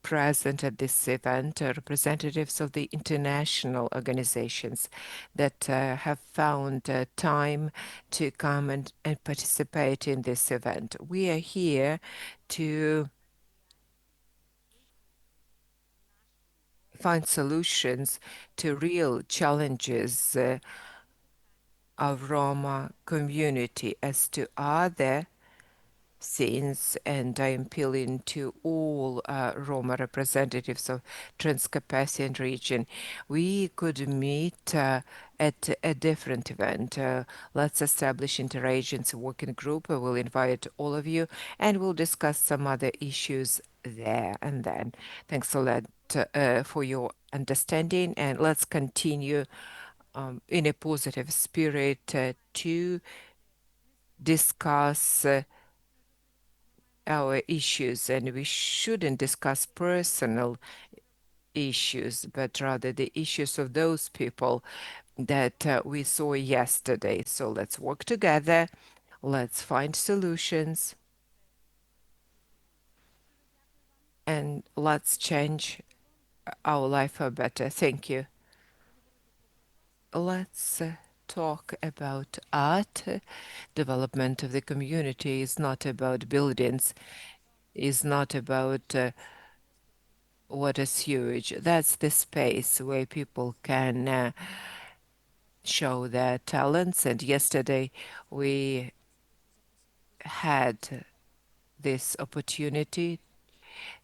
present at this event, representatives of the international organizations that have found time to come and participate in this event. We are here to find solutions to real challenges of Roma community as to other scenes, and I am appealing to all Roma representatives of Transcarpathian region. We could meet at a different event. Let's establish interagency working group. I will invite all of you and we'll discuss some other issues there and then. Thanks a lot for your understanding, and let's continue in a positive spirit to discuss our issues, and we shouldn't discuss personal issues, but rather the issues of those people that we saw yesterday. So let's work together, let's find solutions. and let's change our life for better. Thank you. Let's talk about art. Development of the community is not about buildings, is not about water sewage. That's the space where people can show their talents. And yesterday we had this opportunity.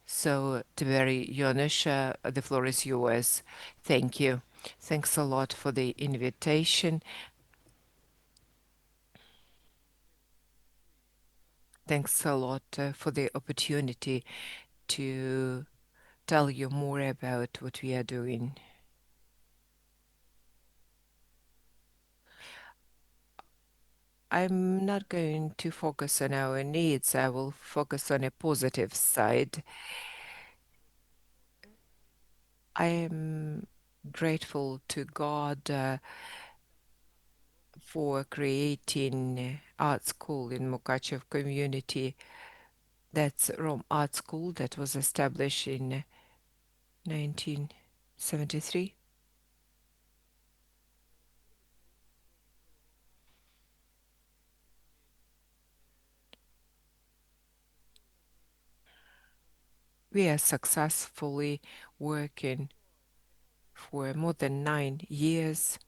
So, Tveri Yonisha, the floor is yours. Thank you. Thanks a lot for the invitation. Thanks a lot for the opportunity to tell you more about what we are doing. I'm not going to focus on our needs. I will focus on a positive side. I am grateful to God for creating art school in Mukachev community. That's Rome Art School that was established in 1973. We are successfully working for more than 9 years.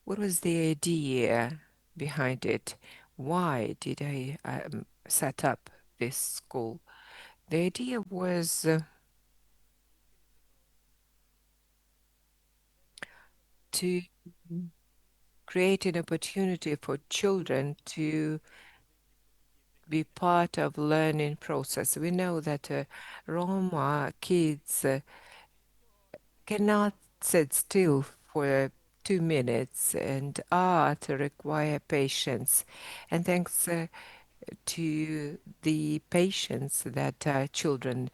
What was the idea behind it? Why did I set up this school? The idea was to create an opportunity for children to be part of learning process. We know that Roma kids cannot sit still for 2 minutes, and art require patience. And thanks to the patience that children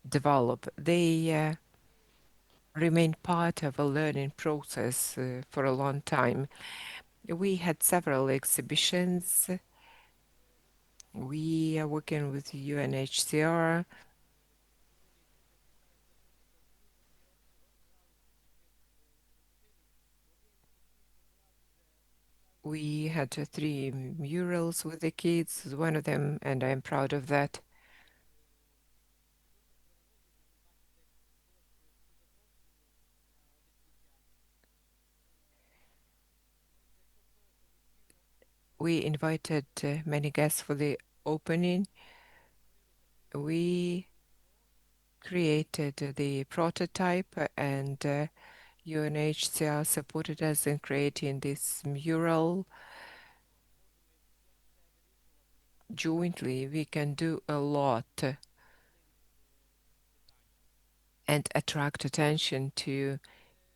develop, they remain part of a learning process for a long time. We had several exhibitions. We are working with UNHCR. We had 3 murals with the kids, one of them, and I'm proud of that. We invited many guests for the opening. We created the prototype, and UNHCR supported us in creating this mural. Jointly, we can do a lot and attract attention to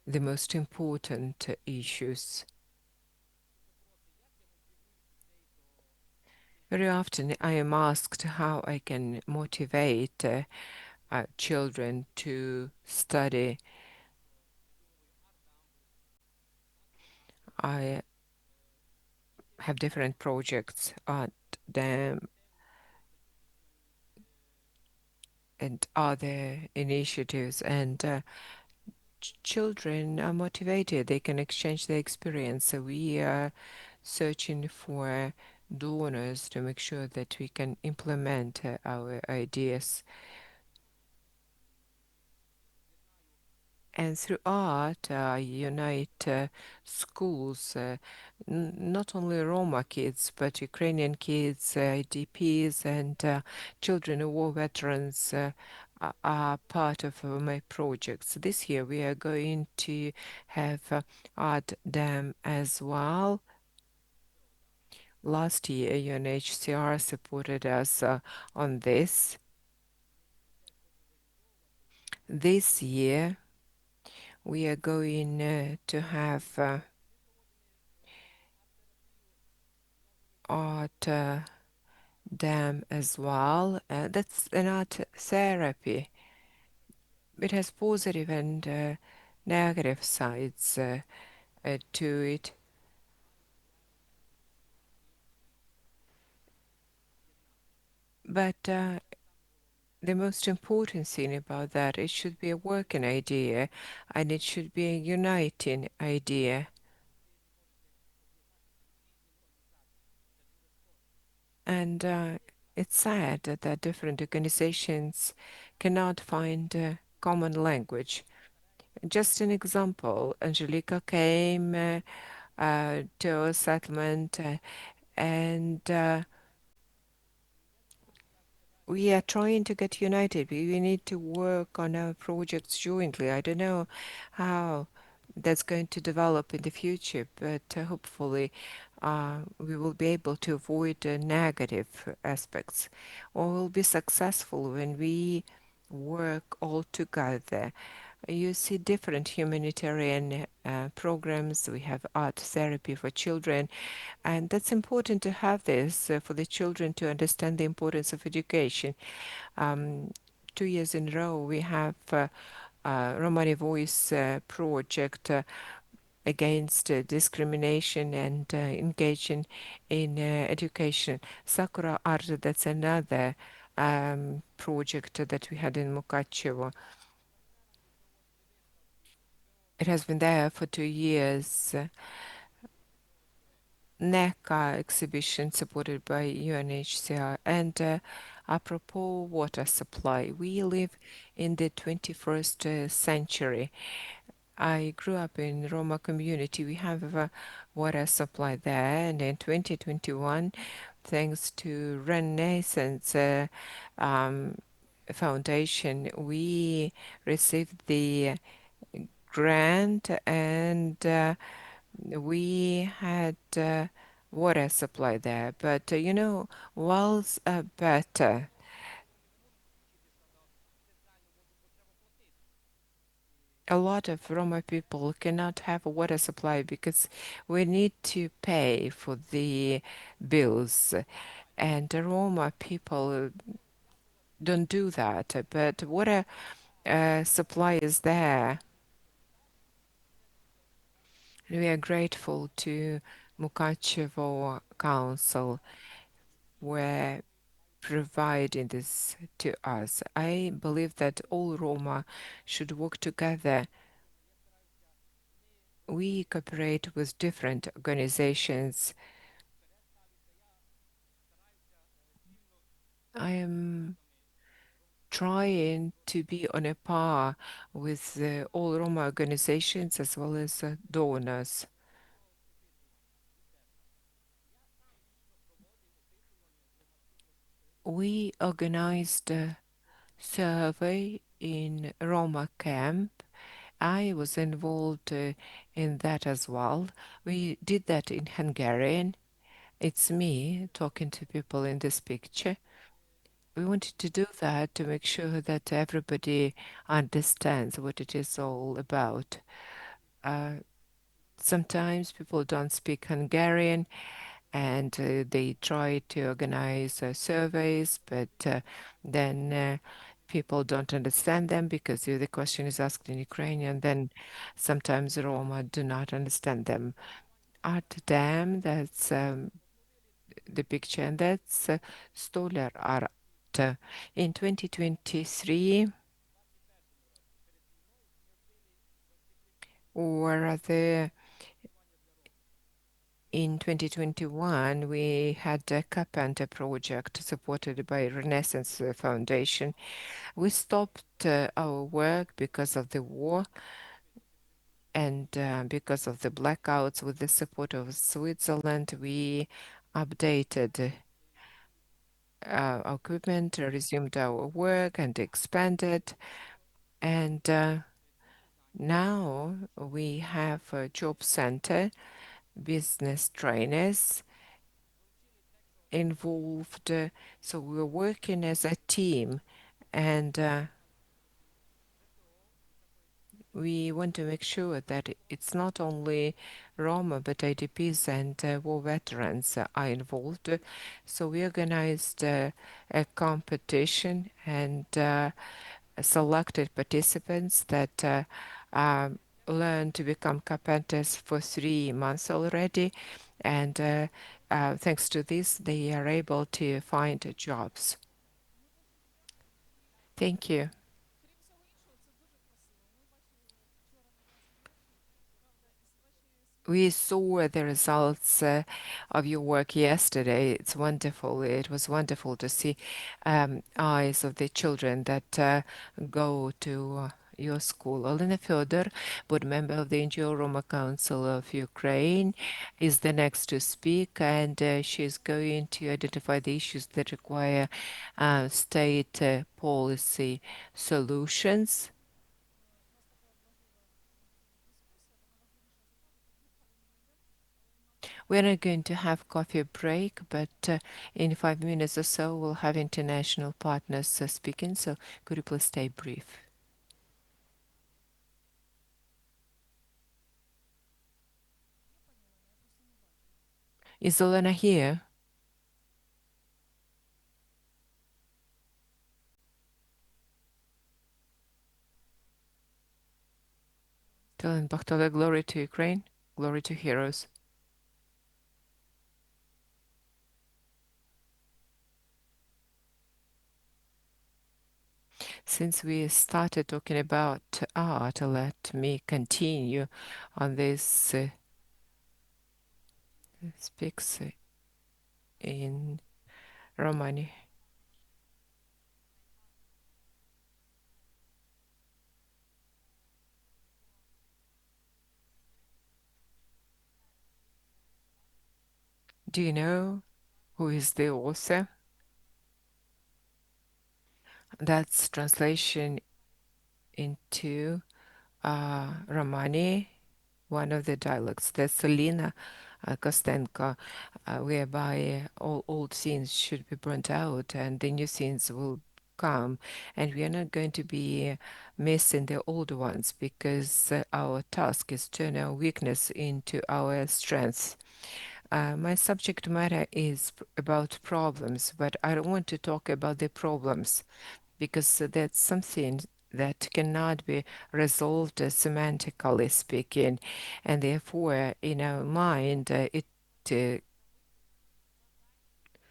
the most important issues. Very often, I am asked how I can motivate children to study. I have different projects at them and other initiatives, and children are motivated. They can exchange their experience. So we are searching for donors to make sure that we can implement our ideas. And through art, unite schools, not only Roma kids, but Ukrainian kids, IDPs, and children of war veterans are part of my projects. This year, we are going to have art dam as well. Last year, UNHCR supported us on this. This year, we are going to have art dam as well. That's an art therapy. It has positive and negative sides to it. But the most important thing about that, it should be a working idea and it should be a uniting idea. And it's sad that different organizations cannot find a common language. Just an example, Angelica came to a settlement and we are trying to get united. We need to work on our projects jointly. I don't know how that's going to develop in the future, but hopefully we will be able to avoid negative aspects, or we'll be successful when we work all together. You see different humanitarian programs. We have art therapy for children, and that's important to have this for the children to understand the importance of education. Um, 2 years in a row, we have Romani Voice project against discrimination and engaging in education. Sakura Art, that's another project that we had in Mukachevo. It has been there for 2 years. NECA exhibition supported by UNHCR. And apropos water supply, we live in the 21st century. I grew up in Roma community. We have a water supply there, and in 2021, thanks to Renaissance um, Foundation, we received the grant and we had water supply there. But wells are better. A lot of Roma people cannot have a water supply because we need to pay for the bills, and the Roma people don't do that. But water supply is there. We are grateful to Mukachevo Council where providing this to us. I believe that all Roma should work together. We cooperate with different organizations. I am trying to be on a par with all Roma organizations as well as donors. We organized a survey in Roma camp. I was involved in that as well. We did that in Hungarian. It's me talking to people in this picture. We wanted to do that to make sure that everybody understands what it is all about. Uh, Sometimes people don't speak Hungarian and they try to organize surveys, but then people don't understand them because the question is asked in Ukrainian. Then sometimes Roma do not understand them. Art Dam, that's the picture, and that's Stoller art. In 2023, or in 2021, we had a Carpenter project supported by Renaissance Foundation. We stopped our work because of the war and because of the blackouts. With the support of Switzerland, we updated our equipment, resumed our work, and expanded. And now we have a job center, business trainers involved. So we're working as a team, and we want to make sure that it's not only Roma, but IDPs and war veterans are involved. So we organized a competition and selected participants that learned to become carpenters for 3 months already. And thanks to this, they are able to find jobs. Thank you. We saw the results of your work yesterday. It's wonderful. It was wonderful to see eyes of the children that go to your school. Olena Fyodor, board member of the NGO Roma Council of Ukraine, is the next to speak, and she's going to identify the issues that require state policy solutions. We're not going to have coffee break, but in 5 minutes or so, we'll have international partners speaking. So could you please stay brief? Is Elena here? Telling Bachtala, glory to Ukraine, glory to heroes. Since we started talking about art, let me continue on this speaks in Romani. Do you know who is the author? That's translation into Romani, one of the dialects. That's Selina Kostenko, whereby all old scenes should be burnt out and the new scenes will come. And we are not going to be missing the old ones because our task is to turn our weakness into our strength. My subject matter is about problems, but I don't want to talk about the problems because that's something that cannot be resolved semantically speaking, and therefore, in our mind, it uh,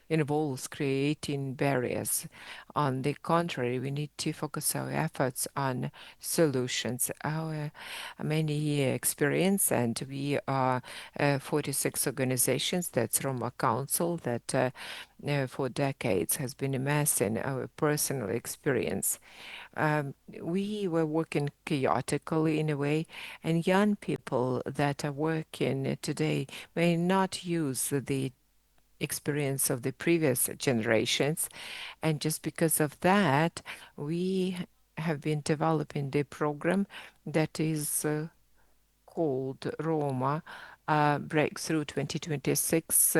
involves creating barriers. On the contrary, we need to focus our efforts on solutions. Our many-year experience, and we are 46 organizations, that's Roma Council, that for decades has been amassing our personal experience. We were working chaotically in a way, and young people that are working today may not use the experience of the previous generations. And just because of that, we have been developing the program that is called Roma Breakthrough 2026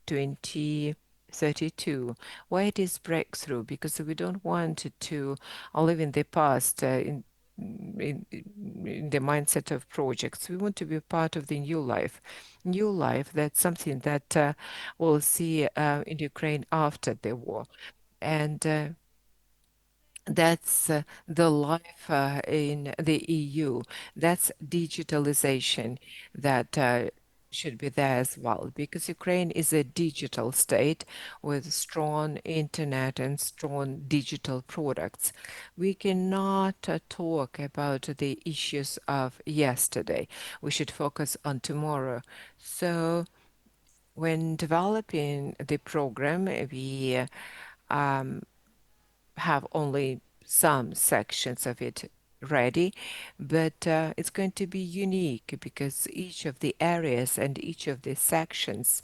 2032. Why it is breakthrough? Because we don't want to live in the past in the mindset of projects. We want to be part of the new life. New life, that's something that we'll see in Ukraine after the war. And that's the life in the EU. That's digitalization that should be there as well, because Ukraine is a digital state with strong internet and strong digital products. We cannot talk about the issues of yesterday. We should focus on tomorrow. So when developing the program, we have only some sections of it ready, but it's going to be unique because each of the areas and each of the sections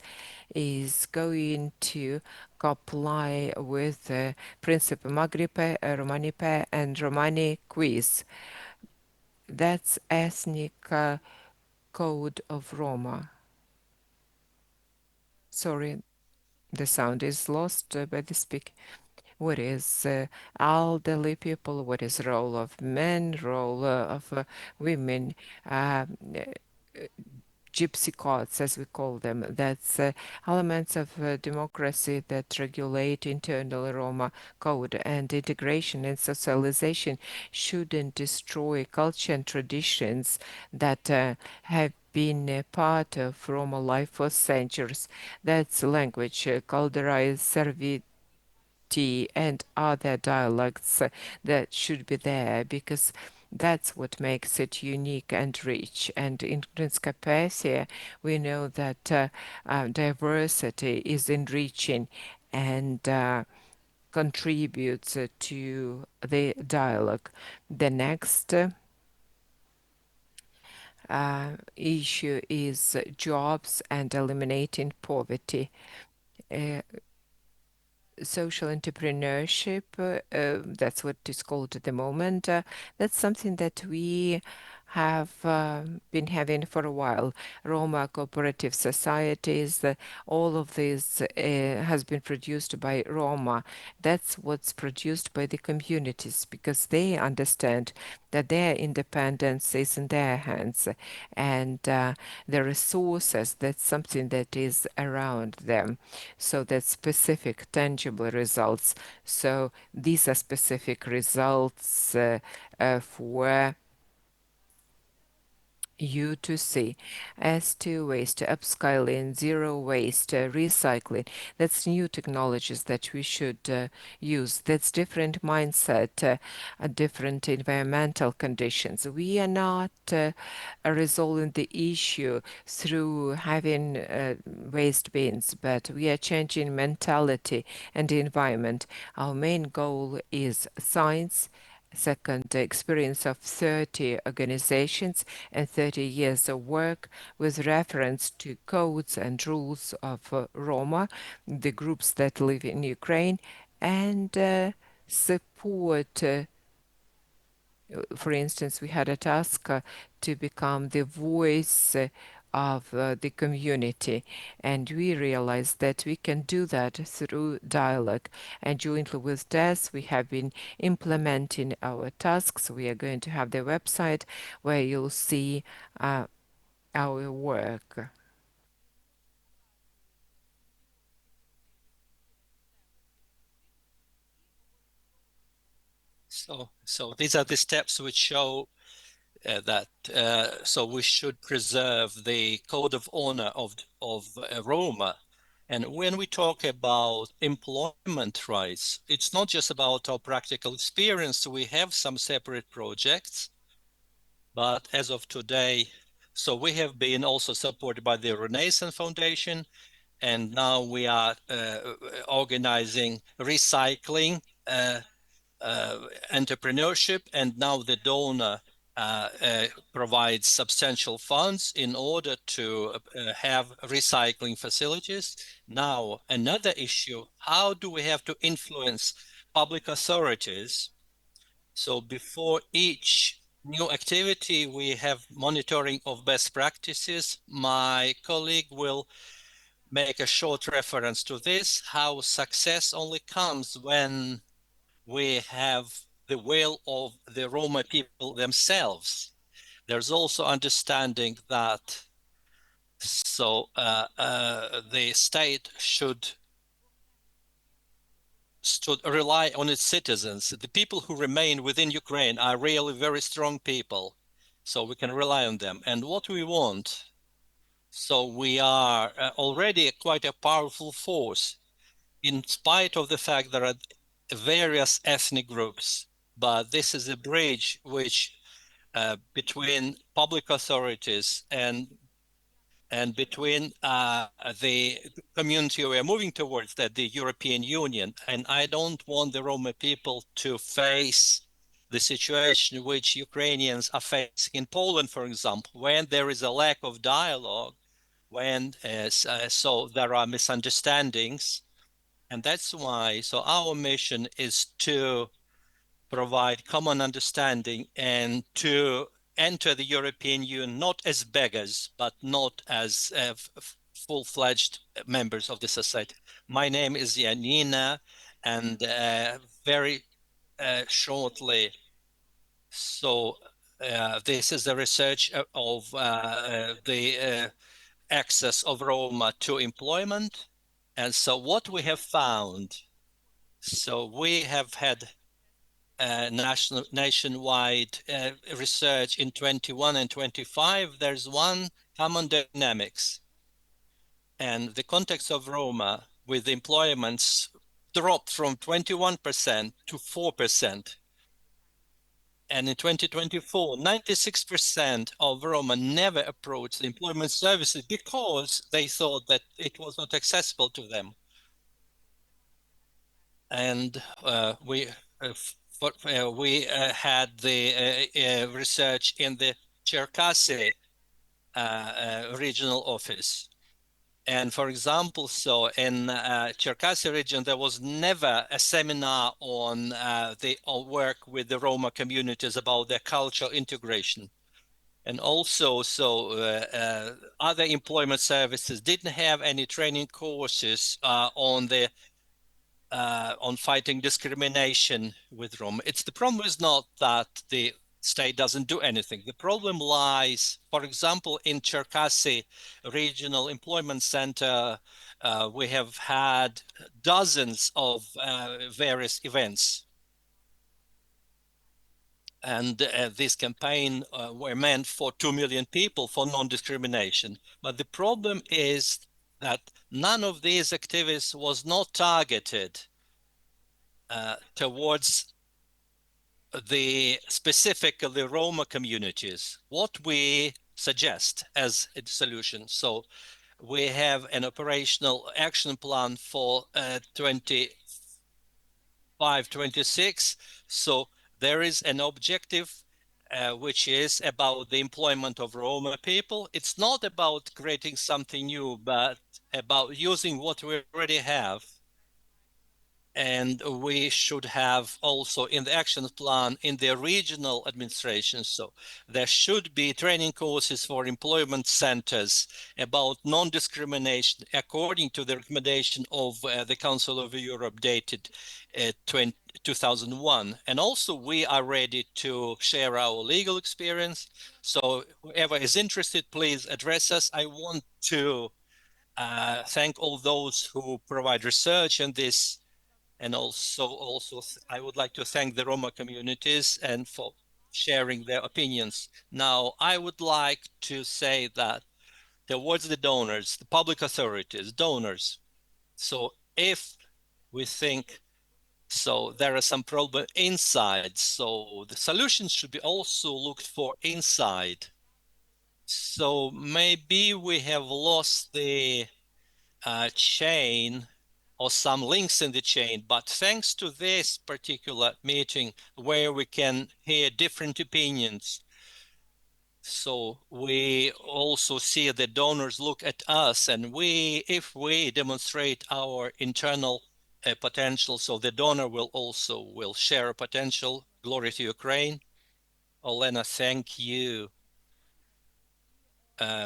is going to comply with the principle Magripe, Romanipe, and Romani quiz. That's ethnic code of Roma. Sorry, the sound is lost by the speak. What is elderly people, what is role of men, role of women, gypsy codes, as we call them. That's elements of democracy that regulate internal Roma code, and integration and socialization shouldn't destroy culture and traditions that have been a part of Roma life for centuries. That's language, Caldera is T and other dialects that should be there, because that's what makes it unique and rich. And in Transcarpathia, we know that diversity is enriching and contributes to the dialogue. The next issue is jobs and eliminating poverty. Uh, Social entrepreneurship, that's what it's called at the moment. That's something that we have been having for a while. Roma cooperative societies, all of this has been produced by Roma. That's what's produced by the communities, because they understand that their independence is in their hands, and the resources, that's something that is around them. So that's specific, tangible results. So these are specific results for you to see. As to waste, upscaling, zero waste, recycling, that's new technologies that we should use. That's different mindset, different environmental conditions. We are not resolving the issue through having waste bins, but we are changing mentality and environment. Our main goal is science. Second, the experience of 30 organizations and 30 years of work with reference to codes and rules of Roma, the groups that live in Ukraine, and support. For instance, we had a task to become the voice of the community, and we realized that we can do that through dialogue. And jointly with TESS, we have been implementing our tasks. We are going to have the website where you'll see our work. So these are the steps which show that so we should preserve the code of honor of Roma. And when we talk about employment rights, it's not just about our practical experience. We have some separate projects, but as of today, so we have been also supported by the Renaissance Foundation, and now we are organizing recycling entrepreneurship, and now the donor provides substantial funds in order to have recycling facilities. Now, another issue, how do we have to influence public authorities? So before each new activity, we have monitoring of best practices. My colleague will make a short reference to this, how success only comes when we have the will of the Roma people themselves. There's also understanding that the state should rely on its citizens. The people who remain within Ukraine are really very strong people, so we can rely on them. And what we want, so we are already quite a powerful force, in spite of the fact there are various ethnic groups, but this is a bridge which between public authorities and between the community we are moving towards, that the European Union. And I don't want the Roma people to face the situation which Ukrainians are facing in Poland, for example, when there is a lack of dialogue, when so there are misunderstandings. And that's why, so our mission is to provide common understanding and to enter the European Union not as beggars, but not as full-fledged members of the society. My name is Janina, and very shortly, so this is the research of the access of Roma to employment. And so what we have found, so we have had nationwide research in 21 and 25. There's one common dynamics, and the context of Roma with employments dropped from 21% to 4%. And in 2024, 96% of Roma never approached the employment services because they thought that it was not accessible to them. And we had the research in the Cherkasy regional office. And for example, so in Cherkasy region, there was never a seminar on the work with the Roma communities about their cultural integration. And also, so other employment services didn't have any training courses on fighting discrimination with Roma. The problem is not that the state doesn't do anything. The problem lies, for example, in Cherkasy Regional Employment Center. We have had dozens of various events. And this campaign were meant for 2 million people for non-discrimination. But the problem is that none of these activities was not targeted towards the specifically Roma communities. What we suggest as a solution. So we have an operational action plan for 25-26. So there is an objective which is about the employment of Roma people. It's not about creating something new, but about using what we already have. And we should have also in the action plan in the regional administration. So there should be training courses for employment centers about non-discrimination according to the recommendation of the Council of Europe dated 2001. And also we are ready to share our legal experience. So whoever is interested, please address us. I want to thank all those who provide research in this. And also, I would like to thank the Roma communities and for sharing their opinions. Now, I would like to say that towards the donors, the public authorities, donors. So if we think so there are some problem inside, so the solutions should be also looked for inside. So maybe we have lost the chain or some links in the chain, but thanks to this particular meeting where we can hear different opinions, so we also see the donors look at us, and if we demonstrate our internal potential, so the donor will share a potential. Glory to Ukraine. Olena, thank you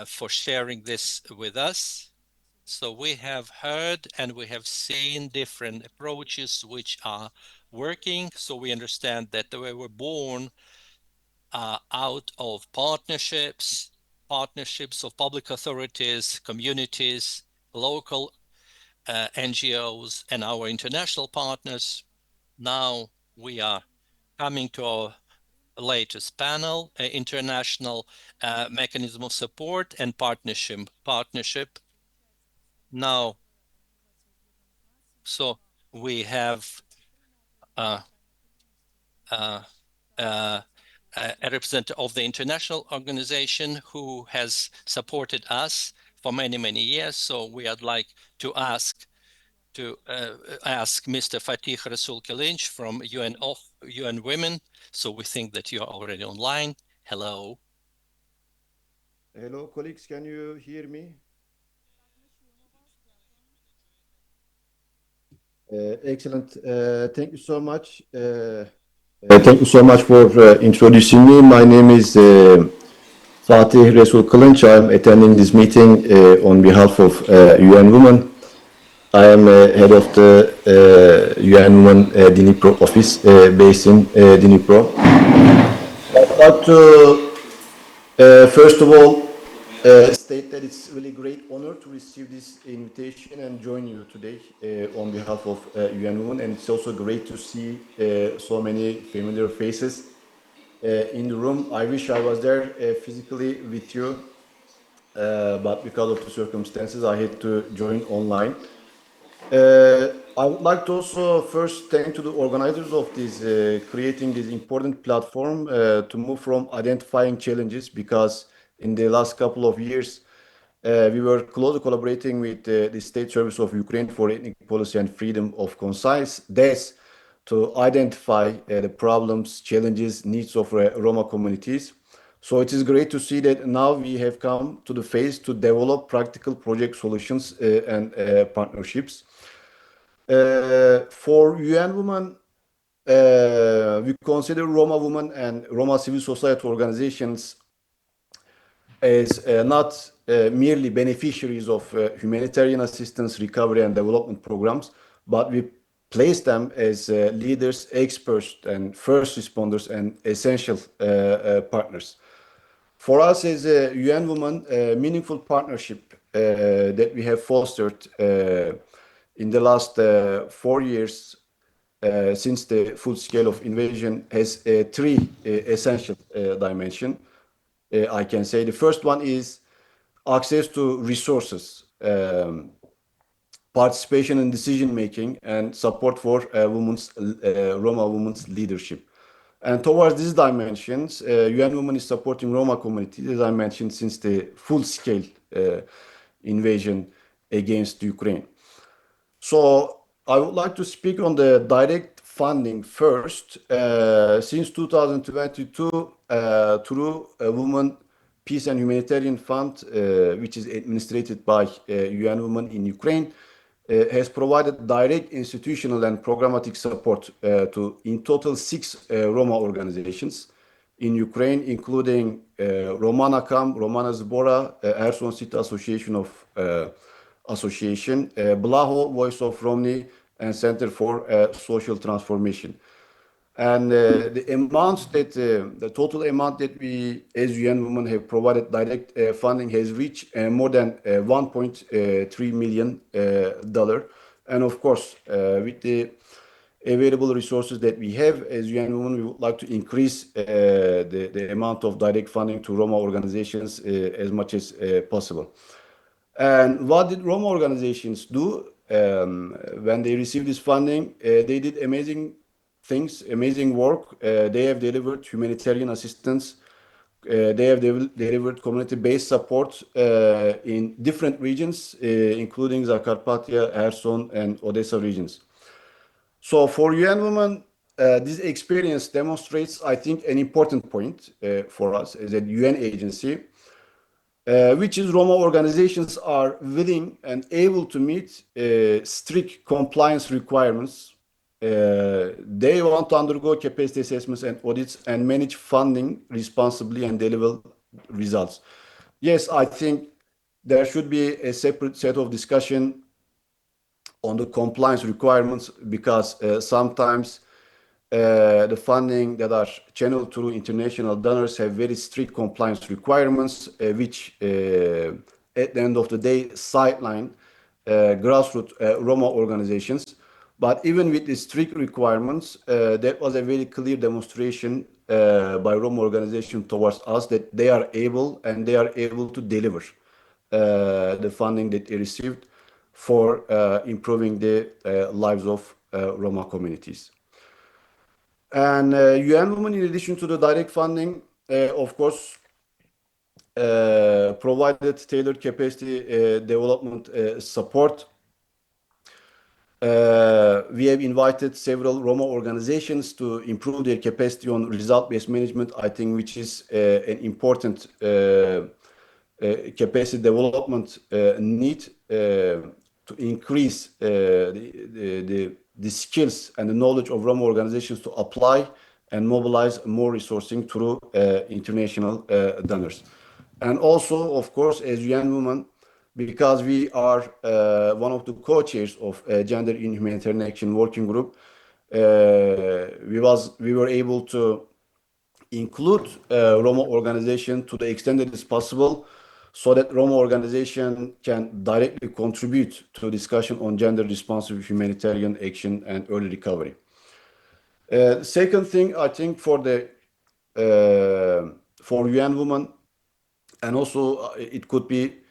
for sharing this with us. So we have heard and we have seen different approaches which are working. So we understand that we were born out of partnerships of public authorities, communities, local NGOs, and our international partners. Now we are coming to our latest panel, international mechanism of support and partnership. Now, so we have a representative of the international organization who has supported us for many, many years. So we would like to ask Mr. Fatih Rasul Kelinch from UN Women. So we think that you're already online. Hello. Hello, colleagues. Can you hear me? Excellent. Thank you so much. Thank you so much for introducing me. My name is Fatih Resul Kılınç. I'm attending this meeting on behalf of UN Women. I am head of the UN Women Dnipro office based in Dnipro. I'd like to first of all state that it's really great honor to receive this invitation and join you today on behalf of UN Women, and it's also great to see so many familiar faces in the room. I wish I was there physically with you, but because of the circumstances I had to join online. I would like to also first thank to the organizers of this creating this important platform to move from identifying challenges, because in the last couple of years we were closely collaborating with the State Service of Ukraine for Ethnic Policy and Freedom of Conscience, DES, to identify the problems, challenges, needs of Roma communities. So it is great to see that now we have come to the phase to develop practical project solutions and partnerships. For UN Women, we consider Roma women and Roma civil society organizations as not merely beneficiaries of humanitarian assistance, recovery, and development programs, but we place them as leaders, experts, and first responders and essential partners. For us as a UN Women, a meaningful partnership that we have fostered in the last 4 years since the full scale of invasion has three essential dimensions. I can say the first one is access to resources, participation in decision making, and support for Roma women's leadership. And towards these dimensions, UN Women is supporting Roma communities, as I mentioned, since the full-scale invasion against Ukraine. So I would like to speak on the direct funding first. Since 2022, through a Women, Peace and Humanitarian Fund, which is administered by UN Women in Ukraine, has provided direct institutional and programmatic support to in total six Roma organizations in Ukraine, including Romana Kam, Romana Zbora, Erson City Association of Association, Blaho, Voice of Romney, and Center for Social Transformation. And the total amount that we, as UN Women, have provided direct funding has reached more than $1.3 million. And of course, with the available resources that we have as UN Women, we would like to increase the amount of direct funding to Roma organizations as much as possible. And what did Roma organizations do when they received this funding? They did amazing things, amazing work. They have delivered humanitarian assistance. They have delivered community-based support in different regions, including Zakarpattia, Kherson, and Odessa regions. So for UN Women, this experience demonstrates, I think, an important point for us as a UN agency, which is Roma organizations are willing and able to meet strict compliance requirements. They want to undergo capacity assessments and audits and manage funding responsibly and deliver results. Yes, I think there should be a separate set of discussion on the compliance requirements, because sometimes the funding that are channeled through international donors have very strict compliance requirements, which at the end of the day sideline grassroots Roma organizations. But even with the strict requirements, that was a very clear demonstration by Roma organization towards us that they are able to deliver the funding that they received for improving the lives of Roma communities. And UN Women, in addition to the direct funding, of course, provided tailored capacity development support. We have invited several Roma organizations to improve their capacity on result-based management, I think, which is an important capacity development need to increase the skills and the knowledge of Roma organizations to apply and mobilize more resourcing through international donors. And also, of course, as UN Women, because we are one of the co-chairs of Gender in Humanitarian Action Working Group, we were able to include Roma organization to the extent that it's possible, so that Roma organization can directly contribute to discussion on gender responsive humanitarian action and early recovery. Second thing, I think for UN Women, and also it could be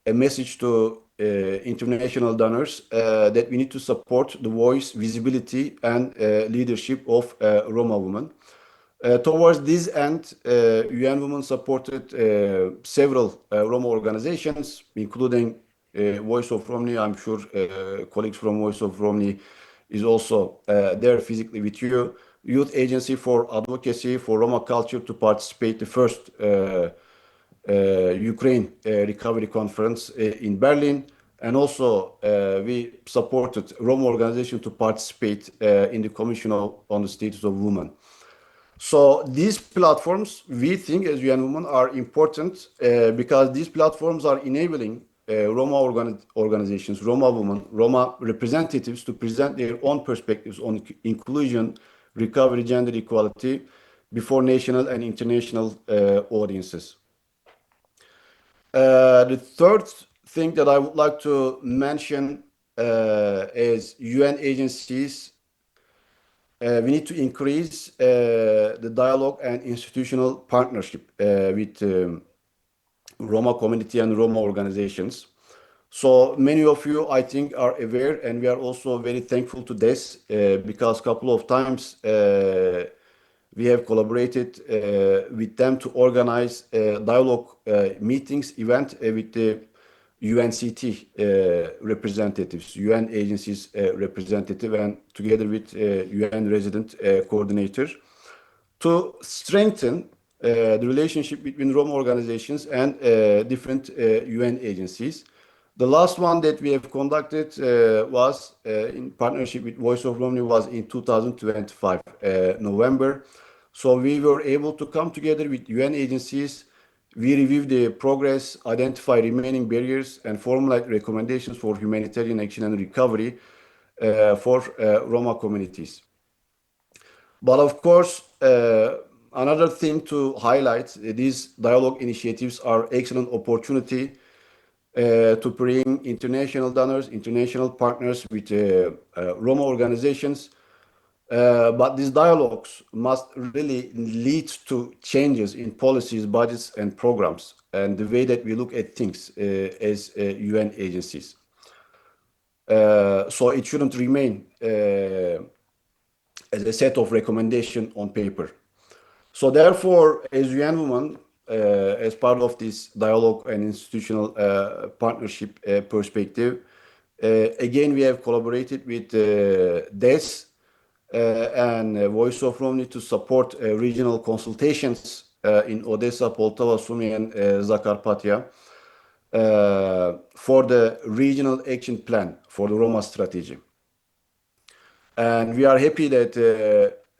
a message to international donors that we need to support the voice, visibility, and leadership of Roma women. Towards this end, UN Women supported several Roma organizations, including Voice of Romney. I'm sure colleagues from Voice of Romney is also there physically with you. Youth Agency for Advocacy for Roma Culture to participate the first Ukraine Recovery Conference in Berlin. And also we supported Roma organization to participate in the Commission on the Status of Women. So these platforms, we think as UN Women, are important because these platforms are enabling Roma organizations, Roma women, Roma representatives to present their own perspectives on inclusion, recovery, gender equality before national and international audiences. The third thing that I would like to mention is UN agencies. We need to increase the dialogue and institutional partnership with Roma community and Roma organizations. So many of you, I think, are aware, and we are also very thankful to this because a couple of times we have collaborated with them to organize dialogue meetings, event with the UNCT representatives, UN agencies representative, and together with UN resident coordinator to strengthen the relationship between Roma organizations and different UN agencies. The last one that we have conducted was in partnership with Voice of Romney was in 2025 November. So we were able to come together with UN agencies. We review the progress, identify remaining barriers, and formulate recommendations for humanitarian action and recovery for Roma communities. But of course, another thing to highlight, these dialogue initiatives are excellent opportunity to bring international donors, international partners with Roma organizations. But these dialogues must really lead to changes in policies, budgets, and programs, and the way that we look at things as UN agencies. So it shouldn't remain as a set of recommendation on paper. So therefore, as UN Women, as part of this dialogue and institutional partnership perspective, again, we have collaborated with DES and Voice of Romney to support regional consultations in Odessa, Poltava, Sumy, and Zakarpattia for the regional action plan for the Roma strategy. And we are happy that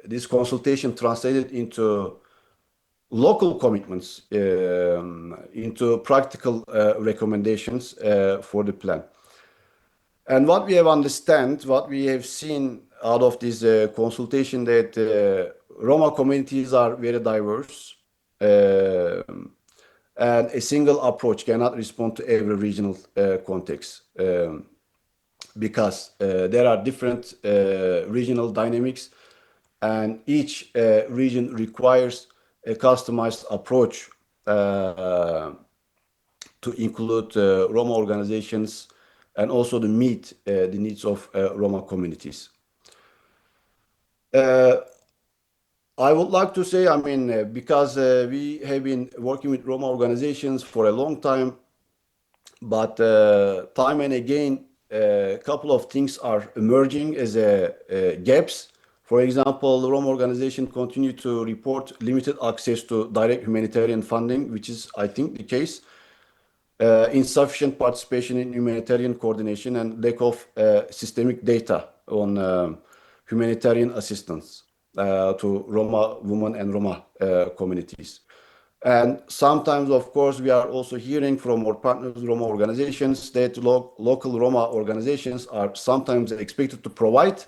this consultation translated into local commitments, into practical recommendations for the plan. And what we have seen out of this consultation that Roma communities are very diverse and a single approach cannot respond to every regional context because there are different regional dynamics and each region requires a customized approach to include Roma organizations and also to meet the needs of Roma communities. I would like to say, because we have been working with Roma organizations for a long time, but time and again, a couple of things are emerging as gaps. For example, the Roma organization continue to report limited access to direct humanitarian funding, which is, I think, the case. Insufficient participation in humanitarian coordination and lack of systemic data on humanitarian assistance to Roma women and Roma communities. And sometimes, of course, we are also hearing from our partners, Roma organizations, that local Roma organizations are sometimes expected to provide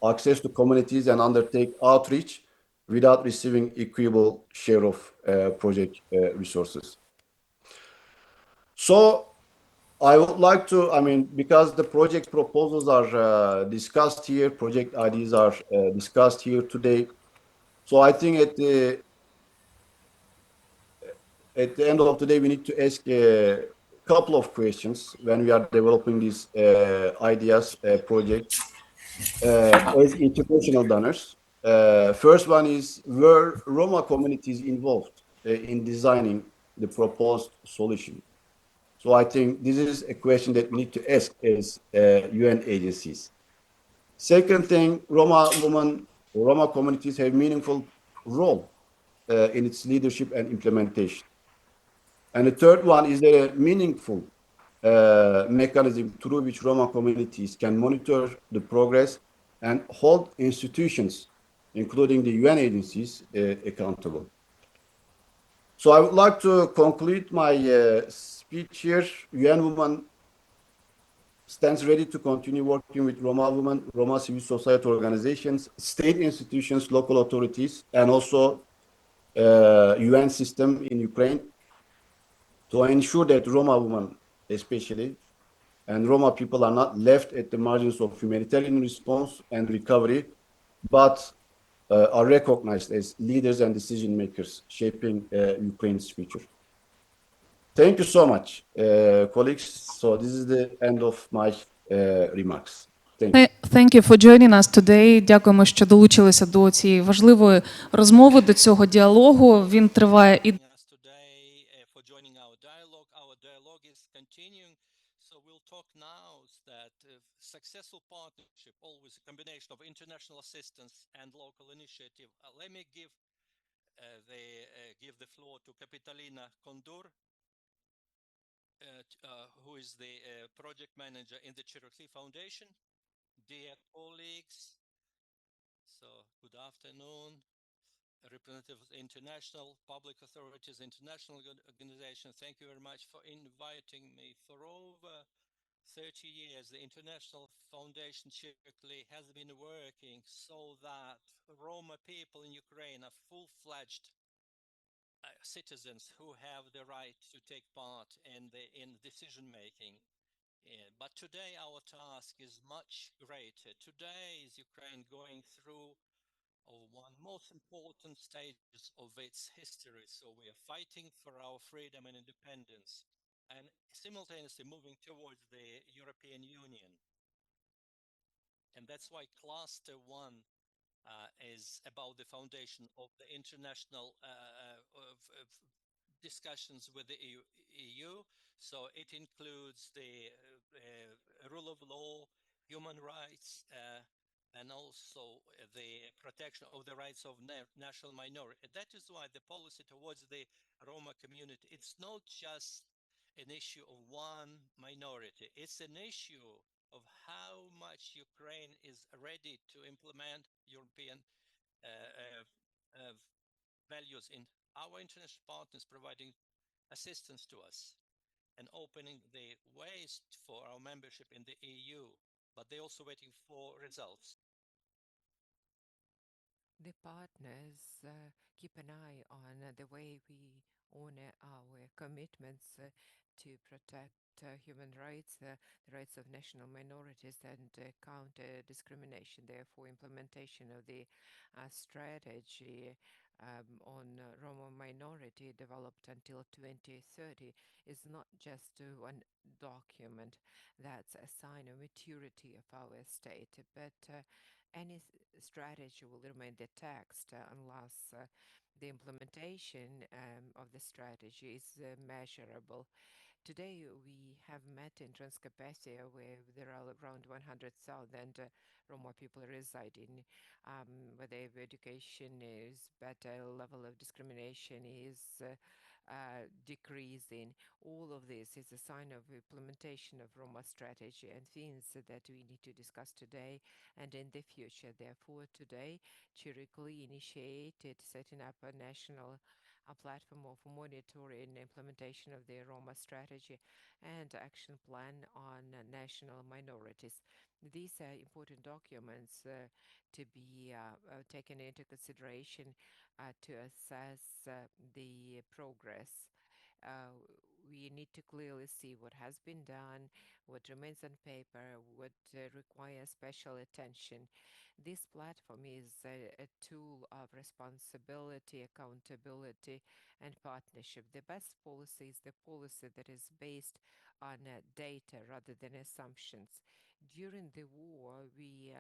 access to communities and undertake outreach without receiving equal share of project resources. So I would like to, because the project proposals are discussed here, project ideas are discussed here today. So I think at the end of the day, we need to ask couple of questions when we are developing these ideas, projects, as international donors. First one is, were Roma communities involved in designing the proposed solution? So I think this is a question that we need to ask as UN agencies. Second thing, Roma women, Roma communities have meaningful role in its leadership and implementation. And the third one, is there a meaningful mechanism through which Roma communities can monitor the progress and hold institutions, including the UN agencies, accountable? So I would like to conclude my speech here. UN Women stands ready to continue working with Roma women, Roma civil society organizations, state institutions, local authorities, and also UN system in Ukraine to ensure that Roma women, especially, and Roma people are not left at the margins of humanitarian response and recovery, but are recognized as leaders and decision makers shaping Ukraine's future. Thank you so much, colleagues. So this is the end of my remarks. Thank you. Thank you for joining us today. Дякуємо, що долучилися до цієї важливої розмови, до цього діалогу. Він триває і Us today for joining our dialogue. Our dialogue is continuing, so we'll talk now that successful partnership, always a combination of international assistance and local initiative. Let me give the floor to Kapitalina Kondur, who is the project manager in the Cherokee Foundation. Dear colleagues, so good afternoon. Representatives of international public authorities, international organizations, thank you very much for inviting me. For over 30 years, the International Foundation Cherokee has been working so that Roma people in Ukraine are full-fledged citizens who have the right to take part in decision-making. But today our task is much greater. Today is Ukraine going through one most important stages of its history. So we are fighting for our freedom and independence and simultaneously moving towards the European Union. And that's why Cluster 1 is about the foundation of the international discussions with the EU. So it includes the rule of law, human rights, and also the protection of the rights of national minority. That is why the policy towards the Roma community, it's not just an issue of one minority. It's an issue of how much Ukraine is ready to implement European values in our international partners, providing assistance to us and opening the ways for our membership in the EU, but they're also waiting for results. The partners keep an eye on the way we honor our commitments to protect human rights, the rights of national minorities, and counter discrimination. Therefore, implementation of the strategy on Roma minority developed until 2030 is not just one document that's a sign of maturity of our state, but any strategy will remain the text unless the implementation of the strategy is measurable. Today we have met in Transcarpathia, where there are around 100,000 Roma people residing, where their education is better, level of discrimination is decreasing. All of this is a sign of implementation of Roma strategy and things that we need to discuss today and in the future. Therefore, today, Cherokee initiated setting up a national platform of monitoring implementation of the Roma strategy and action plan on national minorities. These are important documents to be taken into consideration to assess the progress. we need to clearly see what has been done, what remains on paper, what requires special attention. This platform is a tool of responsibility, accountability, and partnership. The best policy is the policy that is based on data rather than assumptions. During the war, we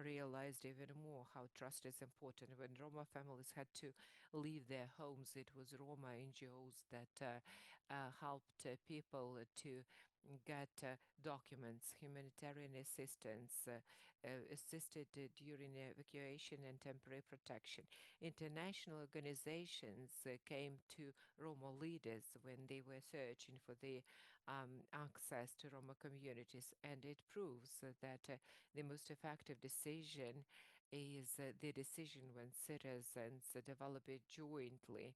realized even more how trust is important. When Roma families had to leave their homes, it was Roma NGOs that helped people to get documents, humanitarian assistance, assisted during evacuation and temporary protection. International organizations came to Roma leaders when they were searching for the access to Roma communities, and it proves that the most effective decision is the decision when citizens develop it jointly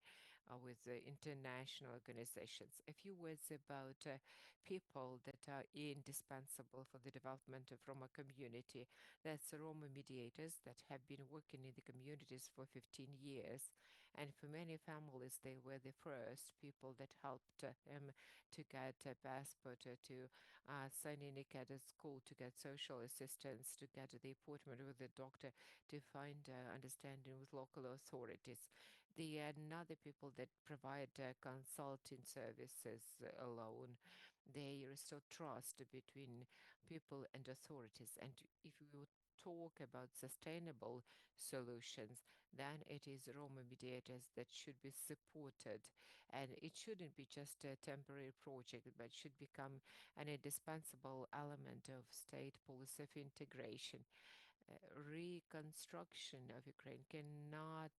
with international organizations. A few words about people that are indispensable for the development of Roma community. That's Roma mediators that have been working in the communities for 15 years. And for many families, they were the first people that helped them to get a passport, to sign in a at school, to get social assistance, to get the appointment with the doctor, to find understanding with local authorities. The another people that provide consulting services alone. They restore trust between people and authorities. And if we would talk about sustainable solutions, then it is Roma mediators that should be supported. And it shouldn't be just a temporary project, but should become an indispensable element of state policy of integration. Reconstruction of Ukraine cannot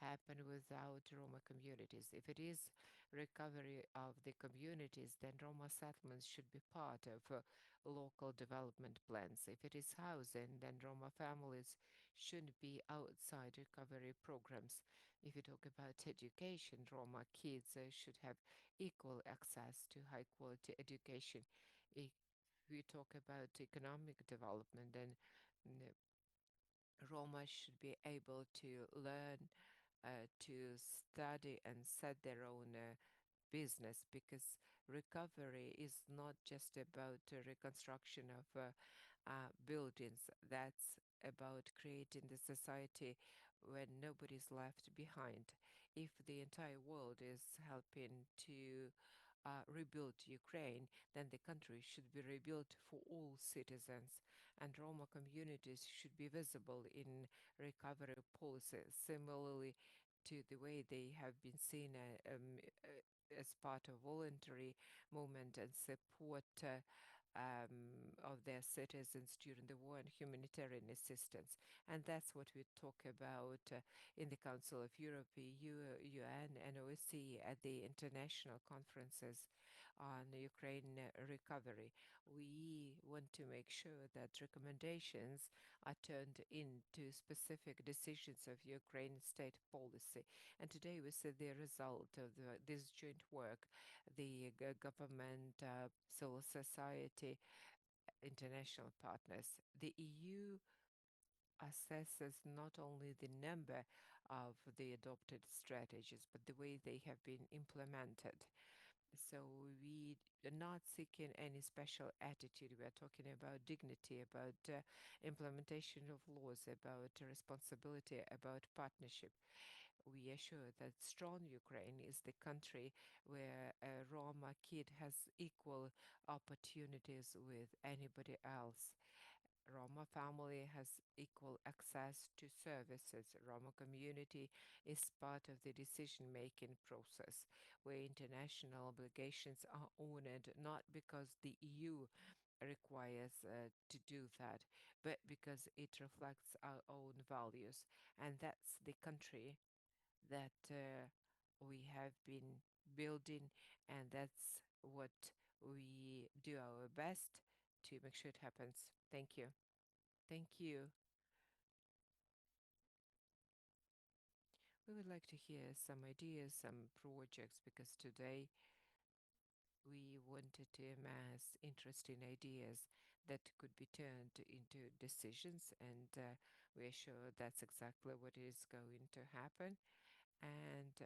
happen without Roma communities. If it is recovery of the communities, then Roma settlements should be part of local development plans. If it is housing, then Roma families shouldn't be outside recovery programs. If you talk about education, Roma kids should have equal access to high quality education. If we talk about economic development, then mm, Roma should be able to learn, to study and set their own business, because recovery is not just about reconstruction of buildings. That's about creating the society where nobody's left behind. If the entire world is helping to rebuild Ukraine, then the country should be rebuilt for all citizens, and Roma communities should be visible in recovery policy, similarly to the way they have been seen as part of voluntary movement and support of their citizens during the war and humanitarian assistance. And that's what we talk about in the Council of Europe, EU, UN, and OSCE at the international conferences on Ukraine recovery. We want to make sure that recommendations are turned into specific decisions of Ukraine state policy. And today we see the result of this joint work, the government, civil society, international partners. The EU assesses not only the number of the adopted strategies, but the way they have been implemented. So we are not seeking any special attitude. We are talking about dignity, about implementation of laws, about responsibility, about partnership. We assure that strong Ukraine is the country where a Roma kid has equal opportunities with anybody else. Roma family has equal access to services. Roma community is part of the decision-making process, where international obligations are honored not because the EU requires to do that, but because it reflects our own values. And that's the country that we have been building, and that's what we do our best to make sure it happens. Thank you. Thank you. We would like to hear some ideas, some projects, because today we wanted to amass interesting ideas that could be turned into decisions, and we are sure that's exactly what is going to happen. And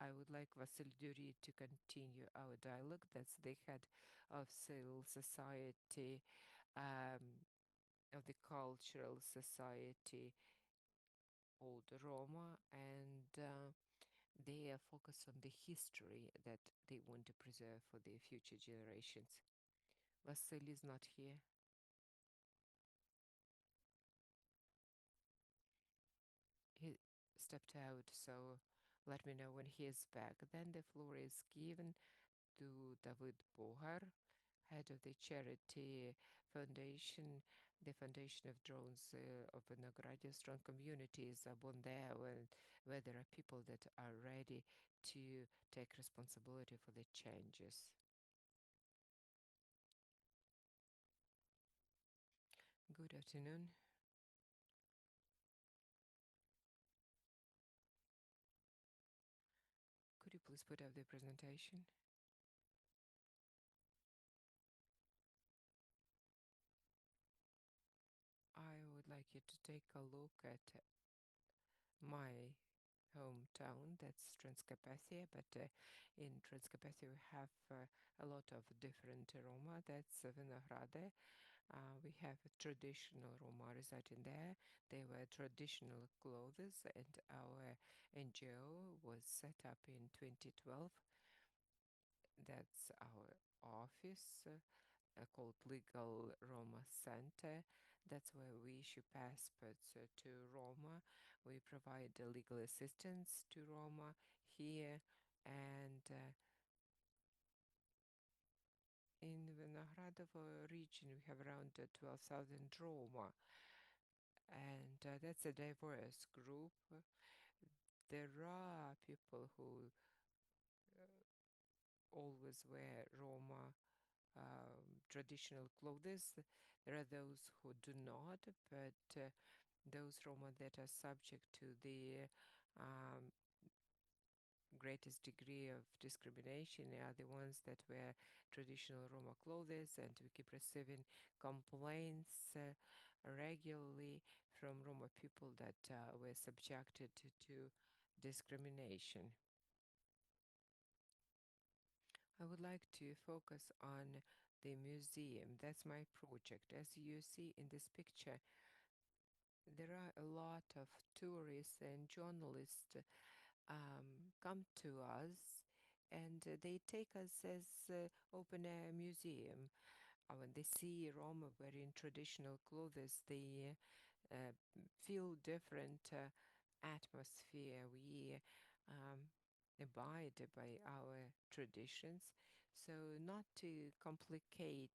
I would like Vasil Duri to continue our dialogue. That's the head of Civil Society, of the Cultural Society, Old Roma, and they are focused on the history that they want to preserve for the future generations. Vasil is not here. He stepped out, so let me know when he is back. Then the floor is given to David Bohar, head of the charity foundation, the foundation of drones of Vinogradov. Strong communities are born there where there are people that are ready to take responsibility for the changes. Good afternoon. Could you please put up the presentation? I would like you to take a look at my hometown, that's Transcarpathia, but in Transcarpathia we have a lot of different Roma. That's Vinograde. We have a traditional Roma residing there. They wear traditional clothes, and our NGO was set up in 2012. That's our office. Called Legal Roma Center. That's where we issue passports to Roma. We provide legal assistance to Roma here, and in the Vinohradovo region we have around 12,000 Roma, and that's a diverse group. There are people who always wear Roma traditional clothes. There are those who do not, but those Roma that are subject to the um, greatest degree of discrimination are the ones that wear traditional Roma clothes, and we keep receiving complaints regularly from Roma people that were subjected to discrimination. I would like to focus on the museum. That's my project. As you see in this picture, there are a lot of tourists and journalists come to us, and they take us as open air museum. When they see Roma wearing traditional clothes, they feel different atmosphere. We abide by our traditions, so not to complicate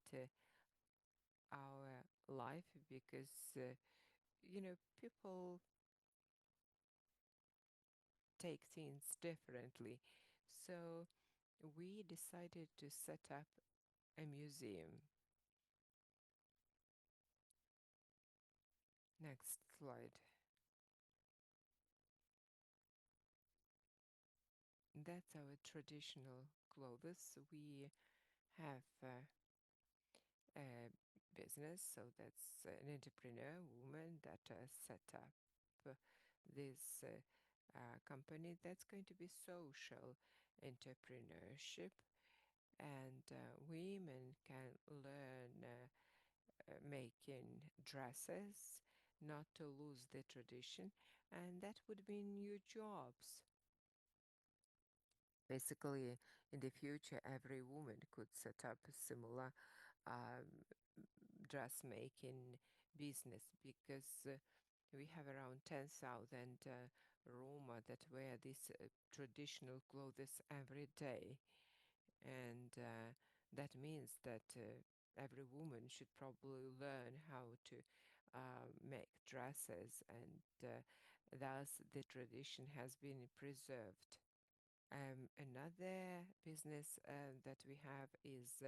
our life, because people take things differently. So we decided to set up a museum. Next slide. That's our traditional clothes. We have a business, so that's an entrepreneur woman that set up this company. That's going to be social entrepreneurship, and women can learn making dresses, not to lose the tradition, and that would mean new jobs. Basically, in the future, every woman could set up a similar um, dressmaking business, because we have around 10,000 Roma that wear these traditional clothes every day. And that means that every woman should probably learn how to make dresses, and thus the tradition has been preserved. Another business that we have is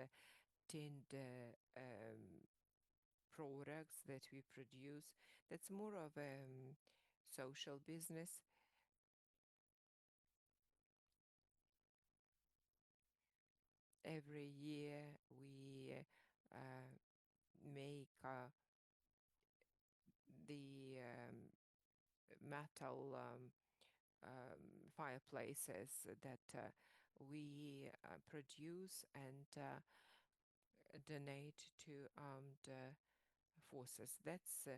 tinned products that we produce. That's more of a social business. Every year we make the metal fireplaces that we produce and donate to armed forces. That's